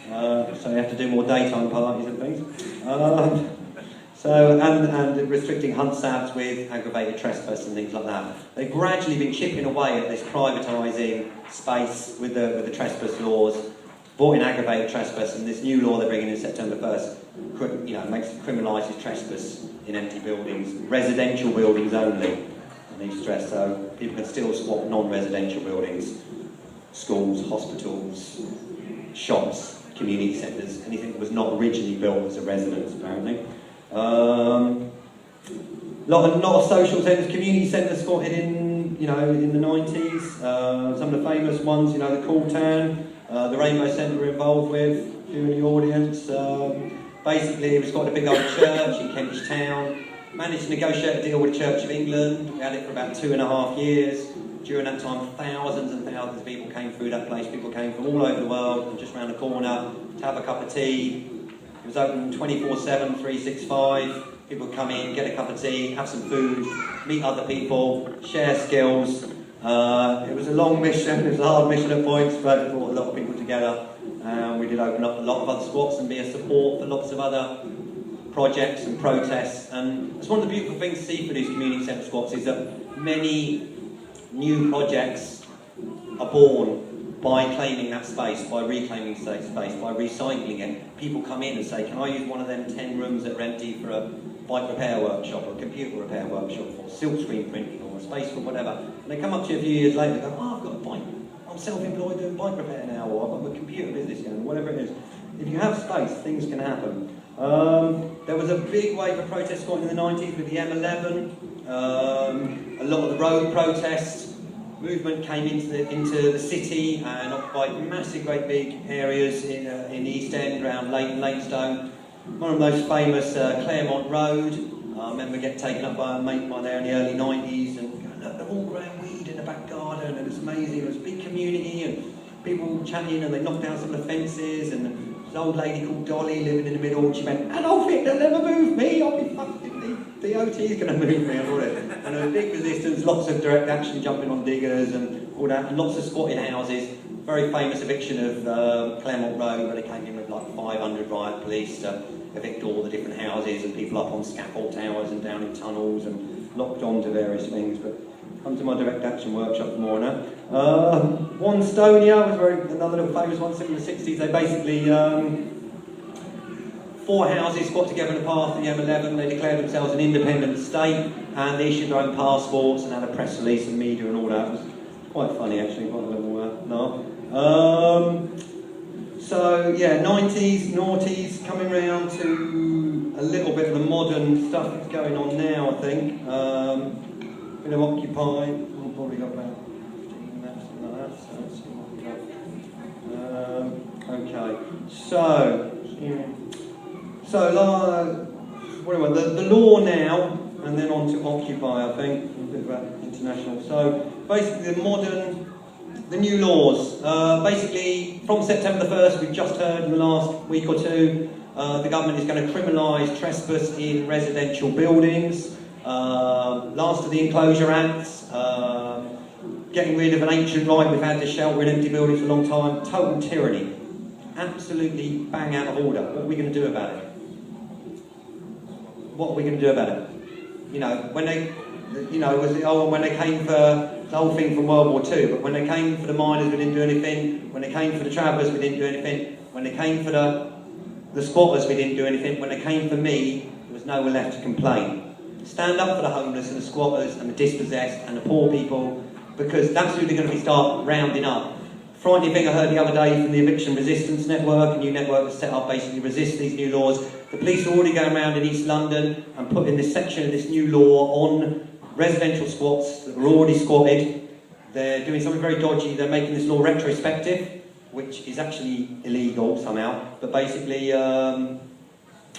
So you have to do more daytime parties and things. And restricting hunt sabs with aggravated trespass and things like that. They've gradually been chipping away at this privatising space with the trespass laws, brought in aggravated trespass, and this new law they're bringing in September 1st, criminalises trespass in empty buildings, residential buildings only. I need to stress, so people can still squat non-residential buildings, schools, hospitals, shops, community centres, anything that was not originally built as a residence, apparently. Lot of social centres, community centres squatted in the 90s. Some of the famous ones, the Cool Town, the Rainbow Centre we're involved with, a few in the audience. Basically, we've got a big old church in Kentish Town. Managed to negotiate a deal with the Church of England. We had it for about 2.5 years. During that time, thousands and thousands of people came through that place. People came from all over the world and just round the corner to have a cup of tea. It was open 24/7, 365. People would come in, get a cup of tea, have some food, meet other people, share skills. It was a long mission, it was a hard mission at points, but it brought a lot of people together. We did open up a lot of other squats and be a support for lots of other projects and protests. And it's one of the beautiful things to see for these community centre squats is that many new projects are born by claiming that space, by reclaiming space, by recycling it. People come in and say, can I use one of them 10 rooms that are empty for a bike repair workshop, or a computer repair workshop, or silkscreen printing, or a space for whatever. And they come up to you a few years later and go, oh, I've got a bike. I'm self-employed doing bike repair now, or I've got a computer business going, whatever it is. If you have space, things can happen. There was a big wave of protest squatting in the 90s with the M11. A lot of the road protests. Movement came into the city and occupied massive, great big areas in the East End, around Leytonstone. One of the most famous, Claremont Road. I remember getting taken up by a mate by there in the early 90s and going, look, they're all growing weed in the back garden, and it's amazing. It was a big community and people chatting, and they knocked down some of the fences, and this old lady called Dolly living in the middle, and she went, I don't think they'll never move me, I'll be fucking, the DOT is going to move me, and all that. And there was big resistance, lots of direct action jumping on diggers and all that, and lots of squatting houses. Very famous eviction of Claremont Road, where they came in with like 500 riot police to evict all the different houses and people up on scaffold towers and down in tunnels and locked on to various things. But come to my direct action workshop for more on that. Wanstonia was another little famous one, in the 60s. They basically, 4 houses squat together in the path of the M11. They declared themselves an independent state and they issued their own passports and had a press release and media and all that. It was quite funny actually, quite a little laugh. So yeah, 90s, noughties, coming round to a little bit of the modern stuff that's going on now, I think. Bit of Occupy, we've probably got about 15 minutes, something like that, so let's see what we got. Okay, what do I want? The law now, and then on to Occupy, I think, a bit about international. So basically the new laws. Basically, from September the 1st, we've just heard in the last week or two, the government is going to criminalise trespass in residential buildings. Last of the Enclosure Acts, getting rid of an ancient right we've had to shelter in empty buildings for a long time. Total tyranny. Absolutely bang out of order. What are we going to do about it? What are we going to do about it? You know, when they came for the whole thing from World War II, but when they came for the miners, we didn't do anything. When they came for the travellers, we didn't do anything. When they came for the squatters, we didn't do anything. When they came for me, there was nowhere left to complain. Stand up for the homeless and the squatters and the dispossessed and the poor people, because that's who they're going to start rounding up. Frightening thing I heard the other day from the Eviction Resistance Network, a new network that's set up basically to resist these new laws. The police are already going around in East London and putting this section of this new law on residential squats that were already squatted. They're doing something very dodgy. They're making this law retrospective, which is actually illegal somehow, but basically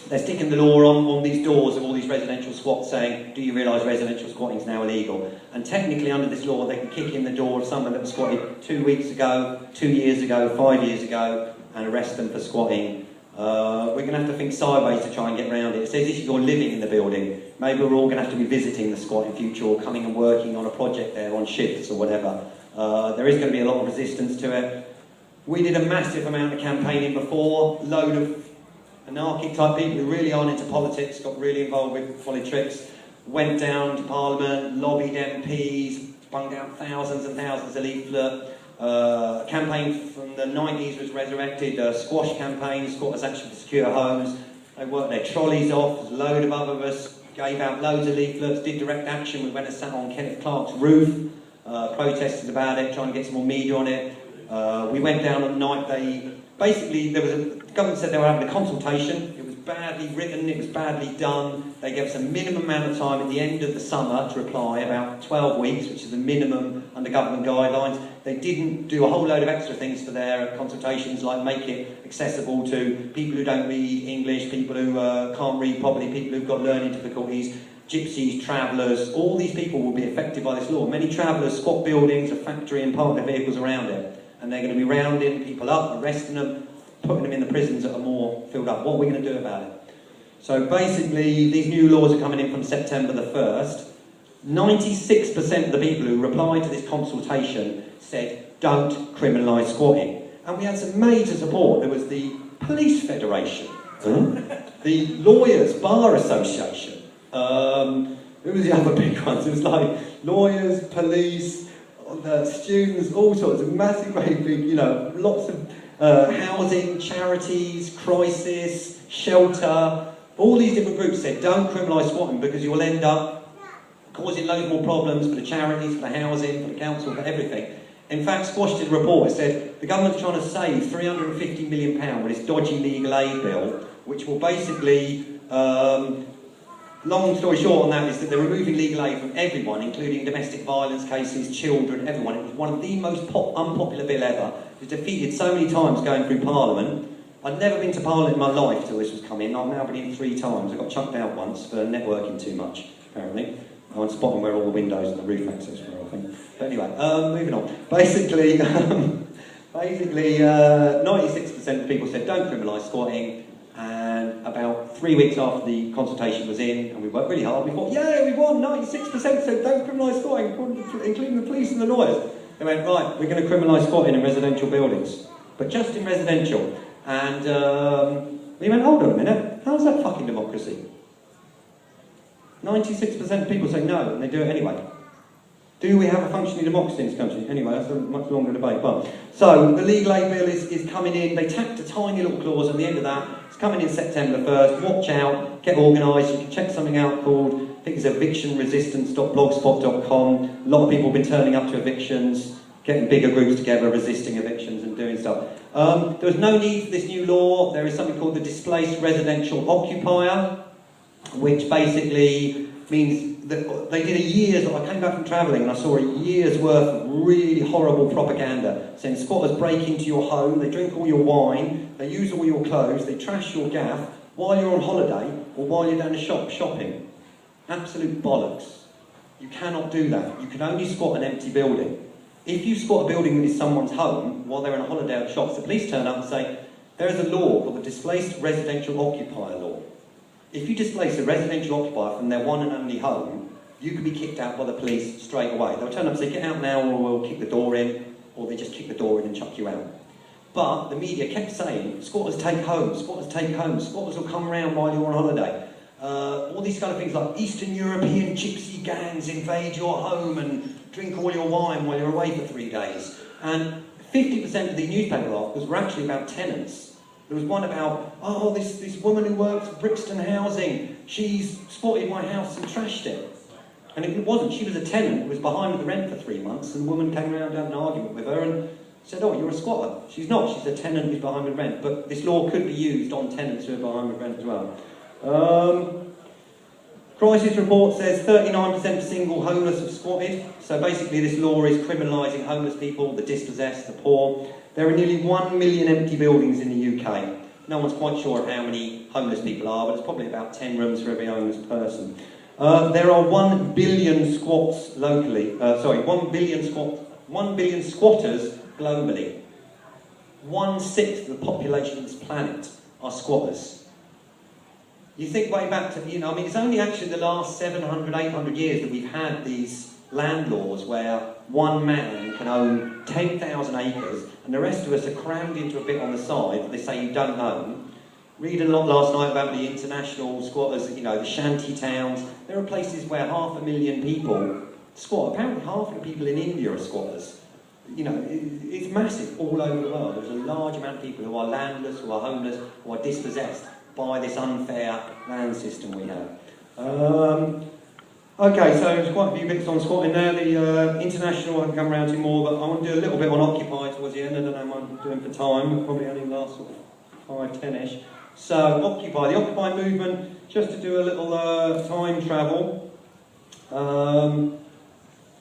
they're sticking the law on these doors of all these residential squats saying, do you realise residential squatting is now illegal? And technically under this law they can kick in the door of someone that was squatted 2 weeks ago, 2 years ago, 5 years ago and arrest them for squatting. We're going to have to think sideways to try and get around it. It says if you're living in the building, maybe we're all going to have to be visiting the squat in future or coming and working on a project there on shifts or whatever. There is going to be a lot of resistance to it. We did a massive amount of campaigning before, load of anarchic type people who really aren't into politics, got really involved with politics, went down to Parliament, lobbied MPs, bunged out thousands and thousands of leaflets. A campaign from the 90s was resurrected, a squash campaign, squatters action for secure homes. They worked their trolleys off, there's a load of other of us, gave out loads of leaflets, did direct action. We went and sat on Kenneth Clarke's roof, protested about it, trying to get some more media on it. We went down on the night, the government said they were having a consultation. It was badly written, it was badly done. They gave us a minimum amount of time at the end of the summer to reply, about 12 weeks, which is the minimum under government guidelines. They didn't do a whole load of extra things for their consultations, like make it accessible to people who don't read English, people who can't read properly, people who've got learning difficulties, gypsies, travellers. All these people will be affected by this law. Many travellers squat buildings, a factory and park their vehicles around it. And they're going to be rounding people up, arresting them, putting them in the prisons that are more filled up. What are we going to do about it? So basically, these new laws are coming in from September the 1st. 96% of the people who replied to this consultation said, don't criminalise squatting. And we had some major support. There was the Police Federation, the Lawyers Bar Association. Who was the other big ones? It was like lawyers, police, students, all sorts of massive, great big, lots of housing, charities, crisis, shelter. All these different groups said, don't criminalise squatting because you'll end up causing loads more problems for the charities, for the housing, for the council, for everything. In fact, Squash did a report. It said the government's trying to save £350 million with this dodgy legal aid bill, which will basically, long story short on that, is that they're removing legal aid from everyone, including domestic violence cases, children, everyone. It was one of the most unpopular bill ever. It was defeated so many times going through Parliament. I'd never been to Parliament in my life till this was coming. I've now been in 3 times. I got chucked out once for networking too much, apparently. I was spotting where all the windows and the roof access were, I think. But anyway, moving on. Basically, 96% of people said don't criminalise squatting, and about 3 weeks after the consultation was in, and we worked really hard, we thought, yeah, we won, 96% said don't criminalise squatting, including the police and the lawyers. They went, right, we're going to criminalise squatting in residential buildings, but just in residential. And we went, hold on a minute, how's that fucking democracy? 96% of people say no, and they do it anyway. Do we have a functioning democracy in this country? Anyway, that's a much longer debate. But so the legal aid bill is coming in. They tacked a tiny little clause at the end of that. It's coming in September 1st. Watch out, get organised. You can check something out called, I think it's evictionresistance.blogspot.com. A lot of people have been turning up to evictions, getting bigger groups together, resisting evictions and doing stuff. There was no need for this new law. There is something called the Displaced Residential Occupier, which basically means that they did a year's, I came back from travelling and I saw a year's worth of really horrible propaganda saying squatters break into your home, they drink all your wine, they use all your clothes, they trash your gaff while you're on holiday or while you're down the shop shopping. Absolute bollocks. You cannot do that. You can only squat an empty building. If you squat a building that is someone's home while they're on a holiday at shops, the police turn up and say, there is a law called the Displaced Residential Occupier Law. If you displace a residential occupier from their one and only home, you could be kicked out by the police straight away. They'll turn up and say, get out now or we'll kick the door in, or they just kick the door in and chuck you out. But the media kept saying, squatters take home, squatters take home, squatters will come around while you're on holiday. All these kind of things like Eastern European gypsy gangs invade your home and drink all your wine while you're away for 3 days. And 50% of the newspaper articles were actually about tenants. There was one about, oh, this woman who works at Brixton Housing, she's squatted my house and trashed it. And it wasn't, she was a tenant who was behind with the rent for 3 months, and the woman came around and had an argument with her and said, oh, you're a squatter. She's not, she's a tenant who's behind with rent. But this law could be used on tenants who are behind with rent as well. Crisis report says 39% of single homeless have squatted. So basically this law is criminalising homeless people, the dispossessed, the poor. There are nearly 1 million empty buildings in the UK. No one's quite sure how many homeless people are, but it's probably about 10 rooms for every homeless person. There are 1 billion squats locally, 1 billion squatters globally. 1/6 of the population of this planet are squatters. You think way back to, it's only actually the last 700, 800 years that we've had these land laws where one man can own 10,000 acres and the rest of us are crammed into a bit on the side that they say you don't own. Reading a lot last night about the international squatters, the shanty towns. There are places where 500,000 people squat. Apparently half of the people in India are squatters. It's massive all over the world. There's a large amount of people who are landless, who are homeless, who are dispossessed by this unfair land system we have. Okay, so there's quite a few bits on squatting there. The international I can come around to more, but I want to do a little bit on Occupy towards the end. I don't know what I'm doing for time. Probably only last sort of 5-10ish. So Occupy, the Occupy movement. Just to do a little time travel.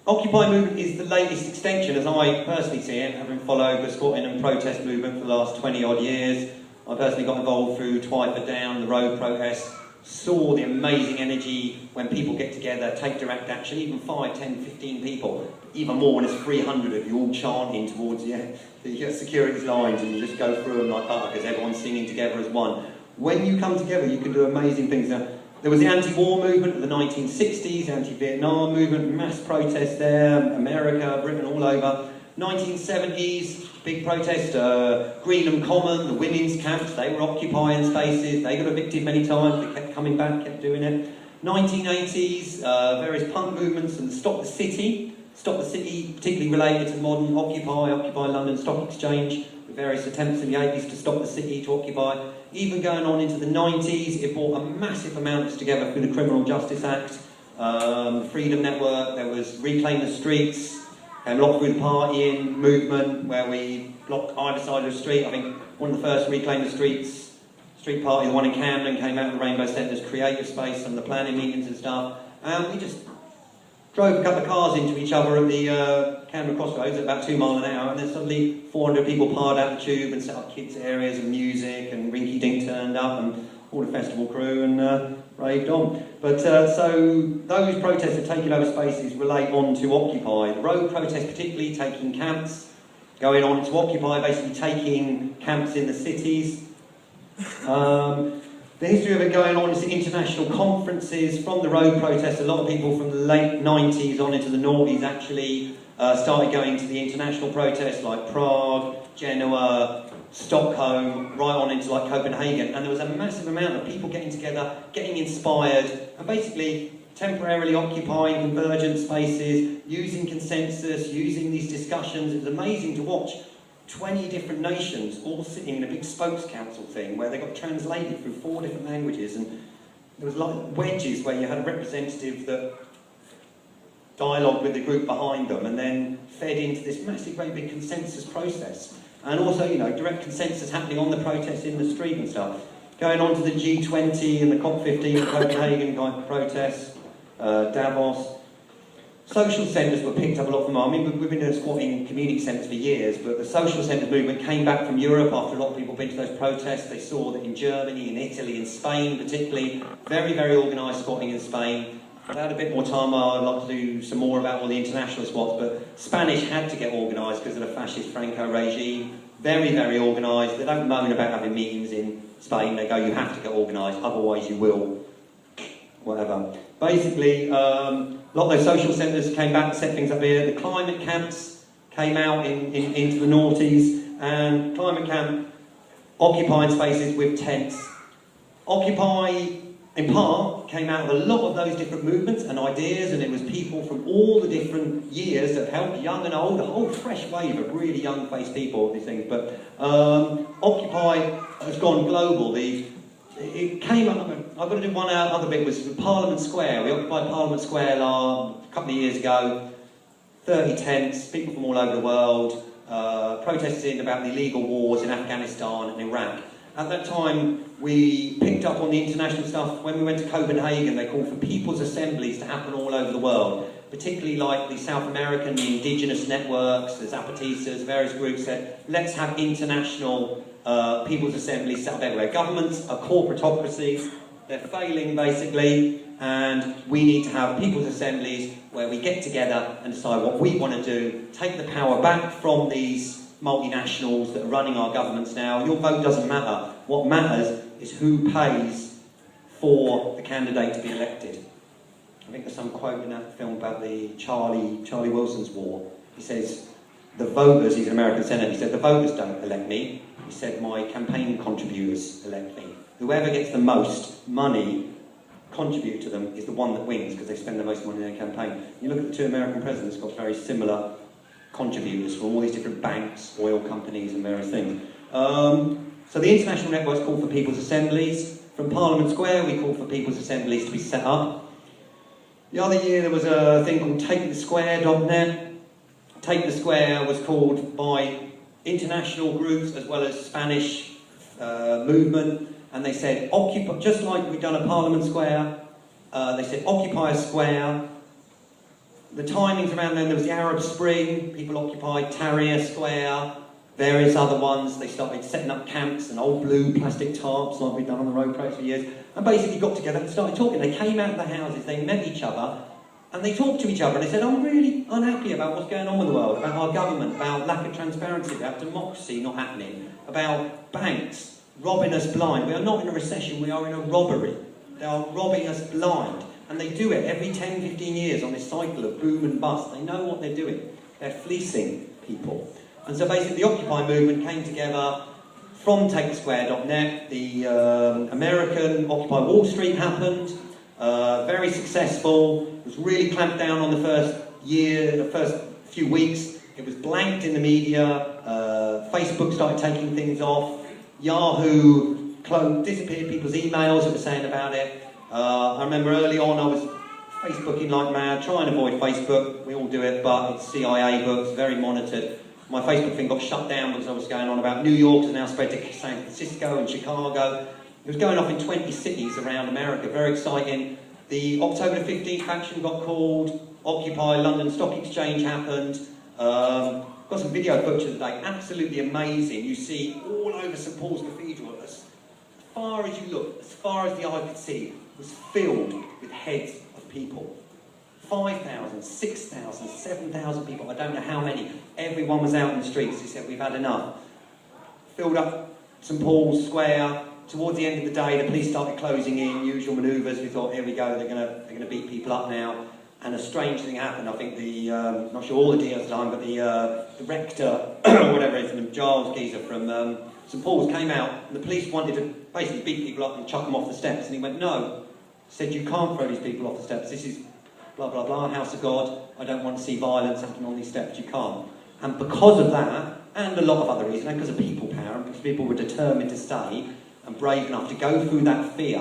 Occupy movement is the latest extension, as I personally see it, having followed the squatting and protest movement for the last 20 odd years. I personally got involved through Twyford Down, the road protests, saw the amazing energy when people get together, take direct action, even 5, 10, 15 people, even more when it's 300 of you all chanting towards the security lines and you just go through them like butter because everyone's singing together as one. When you come together, you can do amazing things. Now, there was the anti-war movement of the 1960s, anti-Vietnam movement, mass protests there, America, Britain, all over. 1970s, big protest, Greenham Common, the women's camps, they were occupying spaces, they got evicted many times, they kept coming back, kept doing it. 1980s, various punk movements and Stop the City, particularly related to modern Occupy London Stock Exchange, with various attempts in the 80s to stop the city, to occupy. Even going on into the 90s, it brought a massive amount together through the Criminal Justice Act, the Freedom Network, there was Reclaim the Streets, and Lockwood Partying movement, where we blocked either side of the street. I think one of the first Reclaim the Streets street party, the one in Camden, came out of the Rainbow Centre's creative space and the planning meetings and stuff. And we just drove a couple of cars into each other at the Camden Crossroads at about 2 miles an hour, and then suddenly 400 people piled out the tube and set up kids' areas and music, and Rinky Dink turned up, and all the festival crew, and raved on. But so those protests have taken over spaces relate on to Occupy. The road protests particularly taking camps, going on to Occupy, basically taking camps in the cities. The history of it going on is the international conferences. From the road protests, a lot of people from the late 90s on into the noughties actually started going to the international protests like Prague, Genoa, Stockholm, right on into like Copenhagen. And there was a massive amount of people getting together, getting inspired, and basically temporarily occupying convergent spaces, using consensus, using these discussions. It was amazing to watch 20 different nations all sitting in a big spokes council thing where they got translated through 4 different languages, and there was like wedges where you had a representative that dialogued with the group behind them and then fed into this massive, great big consensus process. And also, you know, direct consensus happening on the protests in the street and stuff. Going on to the G20 and the COP15 Copenhagen kind of protests, Davos. Social centres were picked up a lot from, I mean, we've been doing squatting community centres for years, but the social centres movement came back from Europe after a lot of people had been to those protests. They saw that in Germany, in Italy, in Spain particularly, very, very organised squatting in Spain. If I had a bit more time, I'd like to do some more about all the international squats, but Spanish had to get organised because of the fascist Franco regime. Very, very organised. They don't moan about having meetings in Spain. They go, you have to get organised, otherwise you will, whatever. Basically, a lot of those social centres came back and set things up here. The climate camps came out into the noughties, and climate camp occupying spaces with tents. Occupy, in part, came out of a lot of those different movements and ideas, and it was people from all the different years that helped, young and old, a whole fresh wave of really young-faced people, these things. But Occupy has gone global. It came up, I've got to do one other bit, was Parliament Square. We occupied Parliament Square a couple of years ago, 30 tents, people from all over the world, protesting about the illegal wars in Afghanistan and Iraq. At that time, we picked up on the international stuff. When we went to Copenhagen, they called for people's assemblies to happen all over the world, particularly like the South American, the indigenous networks, the Zapatistas, various groups said, let's have international people's assemblies set up everywhere. Governments are corporatocracies, they're failing basically, and we need to have people's assemblies where we get together and decide what we want to do, take the power back from these multinationals that are running our governments now. Your vote doesn't matter. What matters is who pays for the candidate to be elected. I think there's some quote in that film about the Charlie Wilson's war. He says, the voters, he's an American senator, he said, the voters don't elect me. He said, my campaign contributors elect me. Whoever gets the most money contributed to them is the one that wins because they spend the most money in their campaign. You look at the 2 American presidents, got very similar contributors from all these different banks, oil companies and various things. So the international networks called for people's assemblies. From Parliament Square we called for people's assemblies to be set up. The other year there was a thing called TakeTheSquare.net. Take the Square was called by international groups as well as Spanish movement, and they said, occupy, just like we've done at Parliament Square, they said occupy a square. The timings around then, there was the Arab Spring, people occupied Tahrir Square, various other ones. They started setting up camps and old blue plastic tarps like we've done on the road protest for years, and basically got together and started talking. They came out of the houses, they met each other, and they talked to each other, and they said, I'm really unhappy about what's going on with the world, about our government, about lack of transparency, about democracy not happening, about banks robbing us blind. We are not in a recession, we are in a robbery. They are robbing us blind. And they do it every 10, 15 years on this cycle of boom and bust. They know what they're doing. They're fleecing people. And so basically the Occupy movement came together from TakeTheSquare.net. The American Occupy Wall Street happened. Very successful. It was really clamped down on the first year, the first few weeks. It was blanked in the media. Facebook started taking things off. Yahoo disappeared people's emails that were saying about it. I remember early on I was Facebooking like mad, trying to avoid Facebook. We all do it, but it's CIA books, very monitored. My Facebook thing got shut down because I was going on about New York and now spread to San Francisco and Chicago. It was going off in 20 cities around America, very exciting. The October 15th action got called. Occupy London Stock Exchange happened. Got some video footage of the day, absolutely amazing. You see all over St Paul's Cathedral, as far as you look, as far as the eye could see, was filled with heads of people. 5,000, 6,000, 7,000 people, I don't know how many. Everyone was out in the streets. He said, we've had enough. Filled up St Paul's Square. Towards the end of the day, the police started closing in, usual manoeuvres. We thought, here we go, they're going to beat people up now. And a strange thing happened. I think not sure all the details at the time, but the rector, or whatever it is, the Giles geezer from St Paul's came out, and the police wanted to basically beat people up and chuck them off the steps. And he went, no. He said, you can't throw these people off the steps. This is blah, blah, blah, house of God. I don't want to see violence happen on these steps. You can't. And because of that, and a lot of other reasons, and because of people power, and because people were determined to stay and brave enough to go through that fear.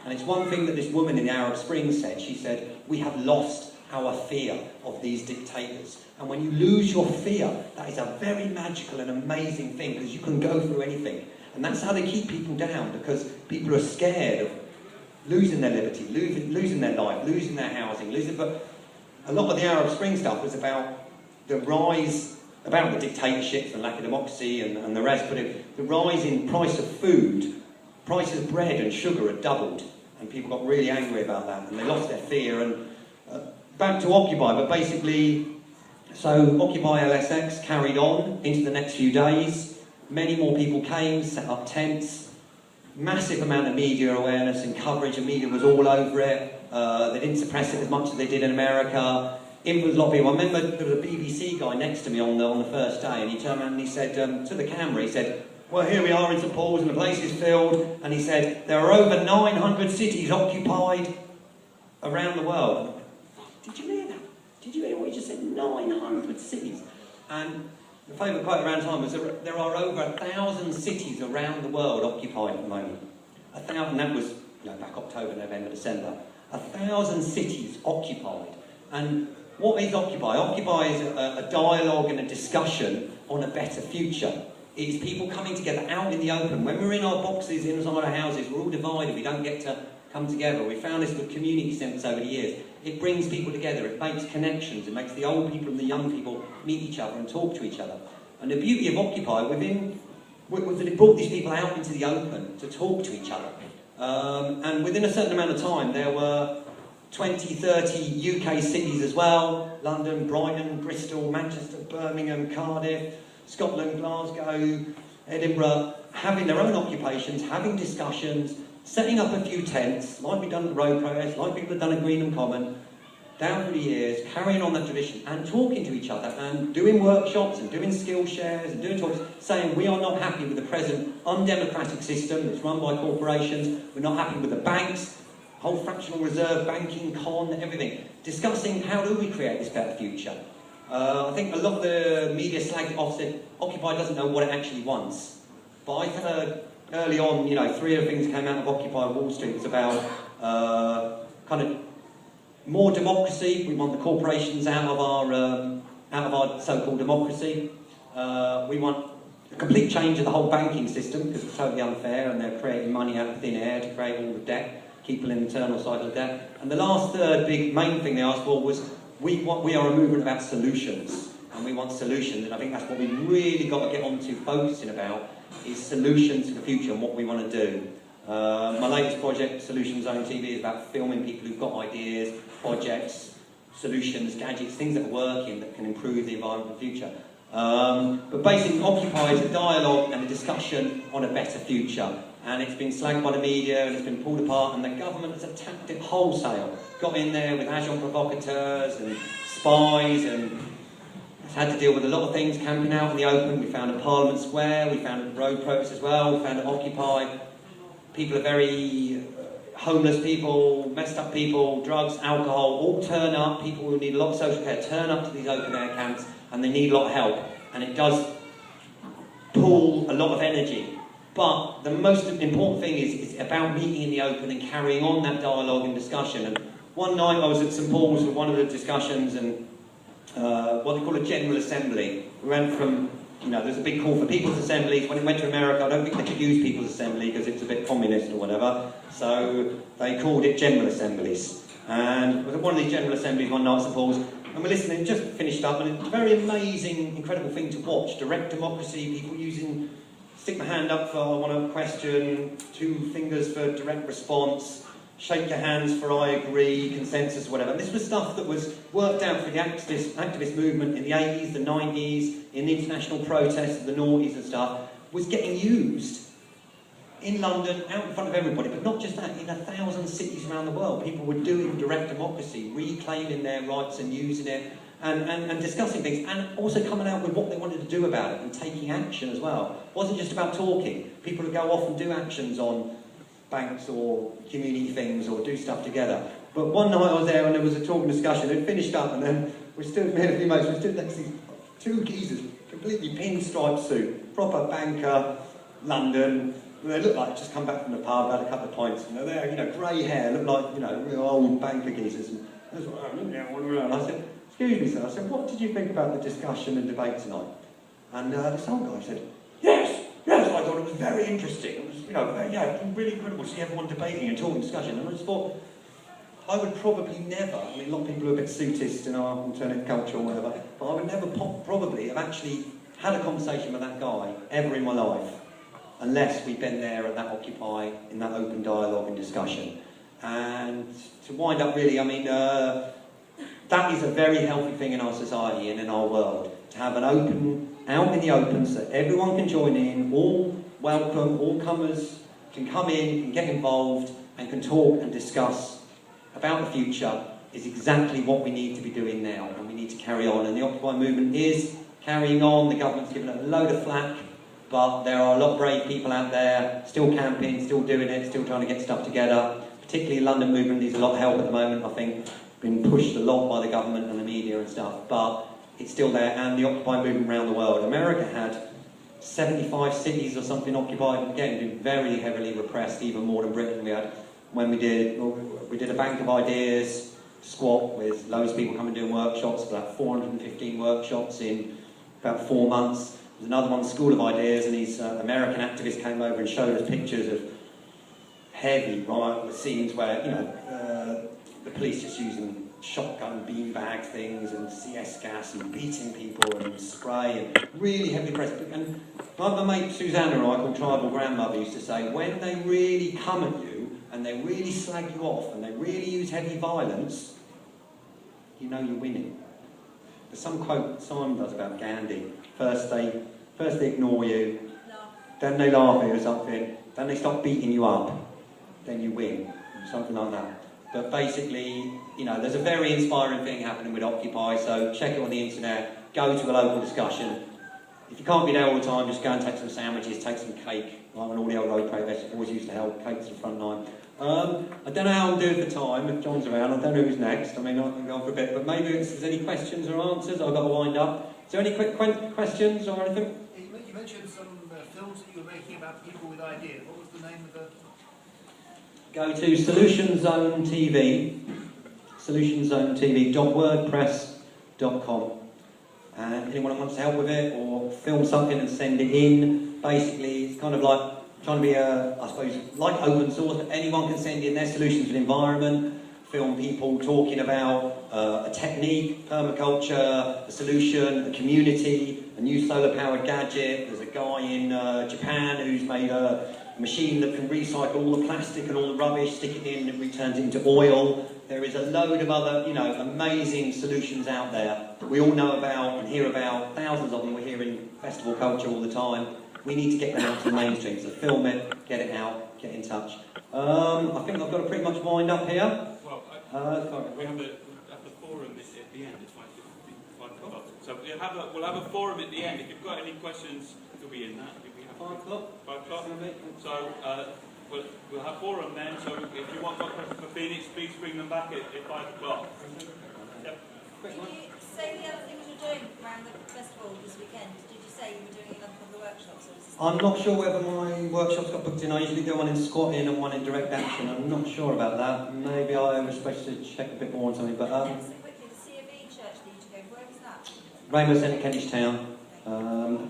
And it's one thing that this woman in the Arab Spring said. She said, we have lost our fear of these dictators. And when you lose your fear, that is a very magical and amazing thing, because you can go through anything. And that's how they keep people down, because people are scared of losing their liberty, losing their life, losing their housing, but a lot of the Arab Spring stuff was about the rise, about the dictatorships and lack of democracy and the rest, but the rise in price of food, prices of bread and sugar had doubled, and people got really angry about that, and they lost their fear. And back to Occupy, but basically, so Occupy LSX carried on into the next few days. Many more people came, set up tents, massive amount of media awareness and coverage, and media was all over it. They didn't suppress it as much as they did in America. Influenced a lot of people. I remember there was a BBC guy next to me on the first day, and he turned around and he said to the camera, he said, well, here we are in St Paul's and the place is filled, and he said, there are over 900 cities occupied around the world. Did you hear that? Did you hear what he just said? 900 cities. And the favourite quote around time was, there are over 1,000 cities around the world occupied at the moment. 1,000, that was back October, November, December. 1,000 cities occupied. And what is Occupy? Occupy is a dialogue and a discussion on a better future. It is people coming together out in the open. When we're in our boxes inside our houses, we're all divided, we don't get to come together. We found this with community centres over the years. It brings people together, it makes connections, it makes the old people and the young people meet each other and talk to each other. And the beauty of Occupy was that it brought these people out into the open to talk to each other. And within a certain amount of time, there were 20, 30 UK cities as well: London, Brighton, Bristol, Manchester, Birmingham, Cardiff, Scotland, Glasgow, Edinburgh, having their own occupations, having discussions, setting up a few tents, like we've done at the road protest, like people have done at Greenham Common, down through the years, carrying on that tradition and talking to each other and doing workshops and doing skill shares and doing talks, saying we are not happy with the present undemocratic system that's run by corporations, we're not happy with the banks, whole fractional reserve, banking, con, everything. Discussing how do we create this better future. I think a lot of the media slagged it off, said Occupy doesn't know what it actually wants. But I heard early on, 3 of the things came out of Occupy Wall Street was about kind of more democracy. We want the corporations out of our so-called democracy. We want a complete change of the whole banking system because it's totally unfair and they're creating money out of thin air to create all the debt, keeping an internal side of the debt. And the last third big main thing they asked for was we are a movement about solutions, and we want solutions. And I think that's what we really got to get onto focusing about is solutions for the future and what we want to do. My latest project, Solution Zone TV, is about filming people who've got ideas, projects, solutions, gadgets, things that are working that can improve the environment in the future. But basically, Occupy is a dialogue and a discussion on a better future. And it's been slagged by the media and it's been pulled apart, and the government has attacked it wholesale. Got in there with agent provocateurs and spies, and had to deal with a lot of things, camping out in the open. We found at Parliament Square, we found at road protests as well, we found at Occupy. People are very homeless people, messed up people, drugs, alcohol, all turn up. People who need a lot of social care turn up to these open air camps, and they need a lot of help. And it does pull a lot of energy. But the most important thing is it's about meeting in the open and carrying on that dialogue and discussion. And one night I was at St Paul's for one of the discussions, and what they call a general assembly. We went from, there's a big call for people's assemblies. When it went to America, I don't think they could use people's assembly because it's a bit communist or whatever. So they called it general assemblies. And I was at one of these General Assemblies one night, St Paul's, and we're listening, just finished up, and it's a very amazing, incredible thing to watch. Direct democracy, people using, stick my hand up for I want a question, 2 fingers for direct response, shake your hands for I agree, consensus, whatever. And this was stuff that was worked out for the activist movement in the 80s, the 90s, in the international protests of the noughties and stuff, was getting used in London, out in front of everybody, but not just that, in 1,000 cities around the world. People were doing direct democracy, reclaiming their rights and using it, and discussing things, and also coming out with what they wanted to do about it, and taking action as well. It wasn't just about talking. People would go off and do actions on banks or community things, or do stuff together. But one night I was there, and there was a talk and discussion, it finished up, and then we stood, me and a few mates, we stood next to these 2 geezers, completely pinstripe suit, proper banker, London. They looked like just come back from the pub, had a couple of pints, and they're there, you know, grey hair, looked like, you know, real old banker geezers. And I said, excuse me, sir, I said, what did you think about the discussion and debate tonight? And this old guy said, yes, I thought it was very interesting. It was, you know, really incredible to see everyone debating and talking, discussion. And I just thought, I would probably never, I mean, a lot of people are a bit suitist in our alternative culture or whatever, but I would never probably have actually had a conversation with that guy ever in my life, unless we'd been there at that Occupy, in that open dialogue and discussion. And to wind up really, I mean, that is a very healthy thing in our society and in our world, to have an open, out in the open, so everyone can join in, all welcome, all comers can come in, can get involved, and can talk and discuss about the future, is exactly what we need to be doing now, and we need to carry on. And the Occupy movement is carrying on. The government's given it a load of flack, but there are a lot of brave people out there, still camping, still doing it, still trying to get stuff together. Particularly the London movement needs a lot of help at the moment, I think. Been pushed a lot by the government and the media and stuff, but it's still there, and the Occupy movement around the world. America had 75 cities or something occupied, again, been very heavily repressed, even more than Britain. We had, when we did a bank of ideas squat with loads of people coming doing workshops, about 415 workshops in about 4 months. There's another one, School of Ideas, and these American activists came over and showed us pictures of heavy riot scenes where, you know, the police just using shotgun beanbag things and CS gas and beating people and spray and really heavily pressed. And my mate Susanna, I call tribal grandmother, used to say, when they really come at you and they really slag you off and they really use heavy violence, you know you're winning. There's some quote Simon does about Gandhi. First they ignore you, then they laugh at you or something, then they stop beating you up, then you win, something like that. But basically, you know, there's a very inspiring thing happening with Occupy, so check it on the internet, go to a local discussion. If you can't be there all the time, just go and take some sandwiches, take some cake, like when all the old road protests always used to help, cake to the front line. I don't know how I'm doing for time, if John's around, I don't know who's next, I mean I can go on for a bit, but maybe if there's any questions or answers, I've got to wind up. Is there any quick questions or anything? You mentioned some films that you were making about people with ideas. What was the name of the... Go to Solution Zone TV, solutionsonetv.wordpress.com, and anyone who wants to help with it or film something and send it in. Basically, it's kind of like trying to be I suppose, like open source, but anyone can send in their solutions for the environment, film people talking about a technique, permaculture, a solution, a community, a new solar-powered gadget. There's a guy in Japan who's made a machine that can recycle all the plastic and all the rubbish, stick it in, and it returns it into oil. There is a load of other, you know, amazing solutions out there that we all know about and hear about. Thousands of them we hear in festival culture all the time. We need to get them out to the mainstream, so film it, get it out, get in touch. I think I've got to pretty much wind up here. Well, we have the forum at the end. It's 5 o'clock. So we'll have a forum at the end. If you've got any questions, you'll be in that. 5 o'clock? 5 o'clock. So we'll have forum then. So if you want questions for Phoenix, please bring them back at 5 o'clock. Yep. Did you say the other things you're doing around the festival this weekend? Did you say you were doing another couple of workshops? Or I'm not sure whether my workshops got booked in. I usually do one in squatting and one in direct action. I'm not sure about that. Maybe I was supposed to check a bit more on something. But so quickly, the C of E church that you to go, where is that? Rainbow Centre, Kentish Town.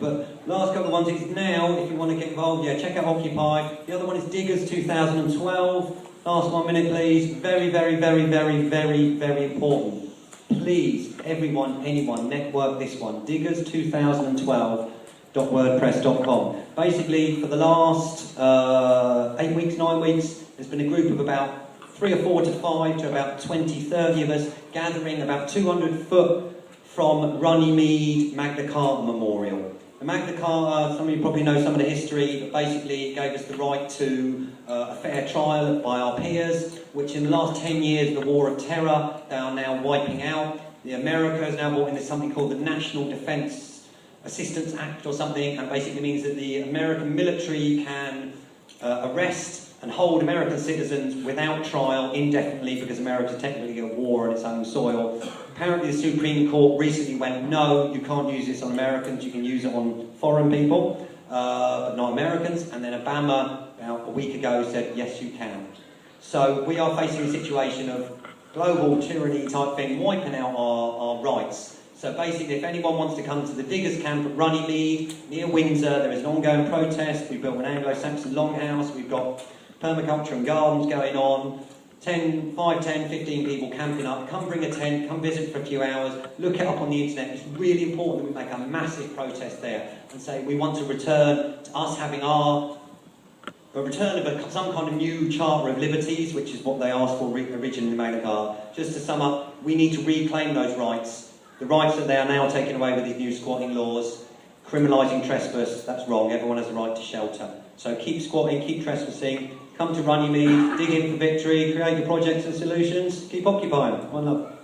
But last couple of ones is now, if you want to get involved, yeah, check out Occupy. The other one is Diggers 2012. Last 1 minute, please. Very, very, very, very, very, very important. Please, everyone, anyone, network this one. Diggers2012.wordpress.com. Basically, for the last 8 weeks, 9 weeks, there's been a group of about 3 or 4 to 5 to about 20, 30 of us gathering about 200 foot from Runnymede Magna Carta Memorial. The Magna Carta, some of you probably know some of the history, but basically it gave us the right to a fair trial by our peers, which in the last 10 years, the war of terror, they are now wiping out. The America has now brought in something called the National Defense Assistance Act or something, and basically means that the American military can arrest and hold American citizens without trial indefinitely because America's technically at war on its own soil. Apparently the Supreme Court recently went, no, you can't use this on Americans, you can use it on foreign people, but not Americans. And then Obama, about a week ago, said, yes, you can. So we are facing a situation of global tyranny type thing, wiping out our rights. So basically, if anyone wants to come to the Diggers camp at Runnymede, near Windsor, there is an ongoing protest. We've built an Anglo-Saxon longhouse, we've got permaculture and gardens going on, 5, 10, 15 people camping up. Come bring a tent, come visit for a few hours, look it up on the internet. It's really important that we make a massive protest there and say we want to return to us having a return of some kind of new Charter of Liberties, which is what they asked for originally in Magna Carta. Just to sum up, we need to reclaim those rights. The rights that they are now taking away with these new squatting laws, criminalising trespass, that's wrong. Everyone has the right to shelter. So keep squatting, keep trespassing, come to Runnymede, dig in for victory, create your projects and solutions, keep occupying. One love.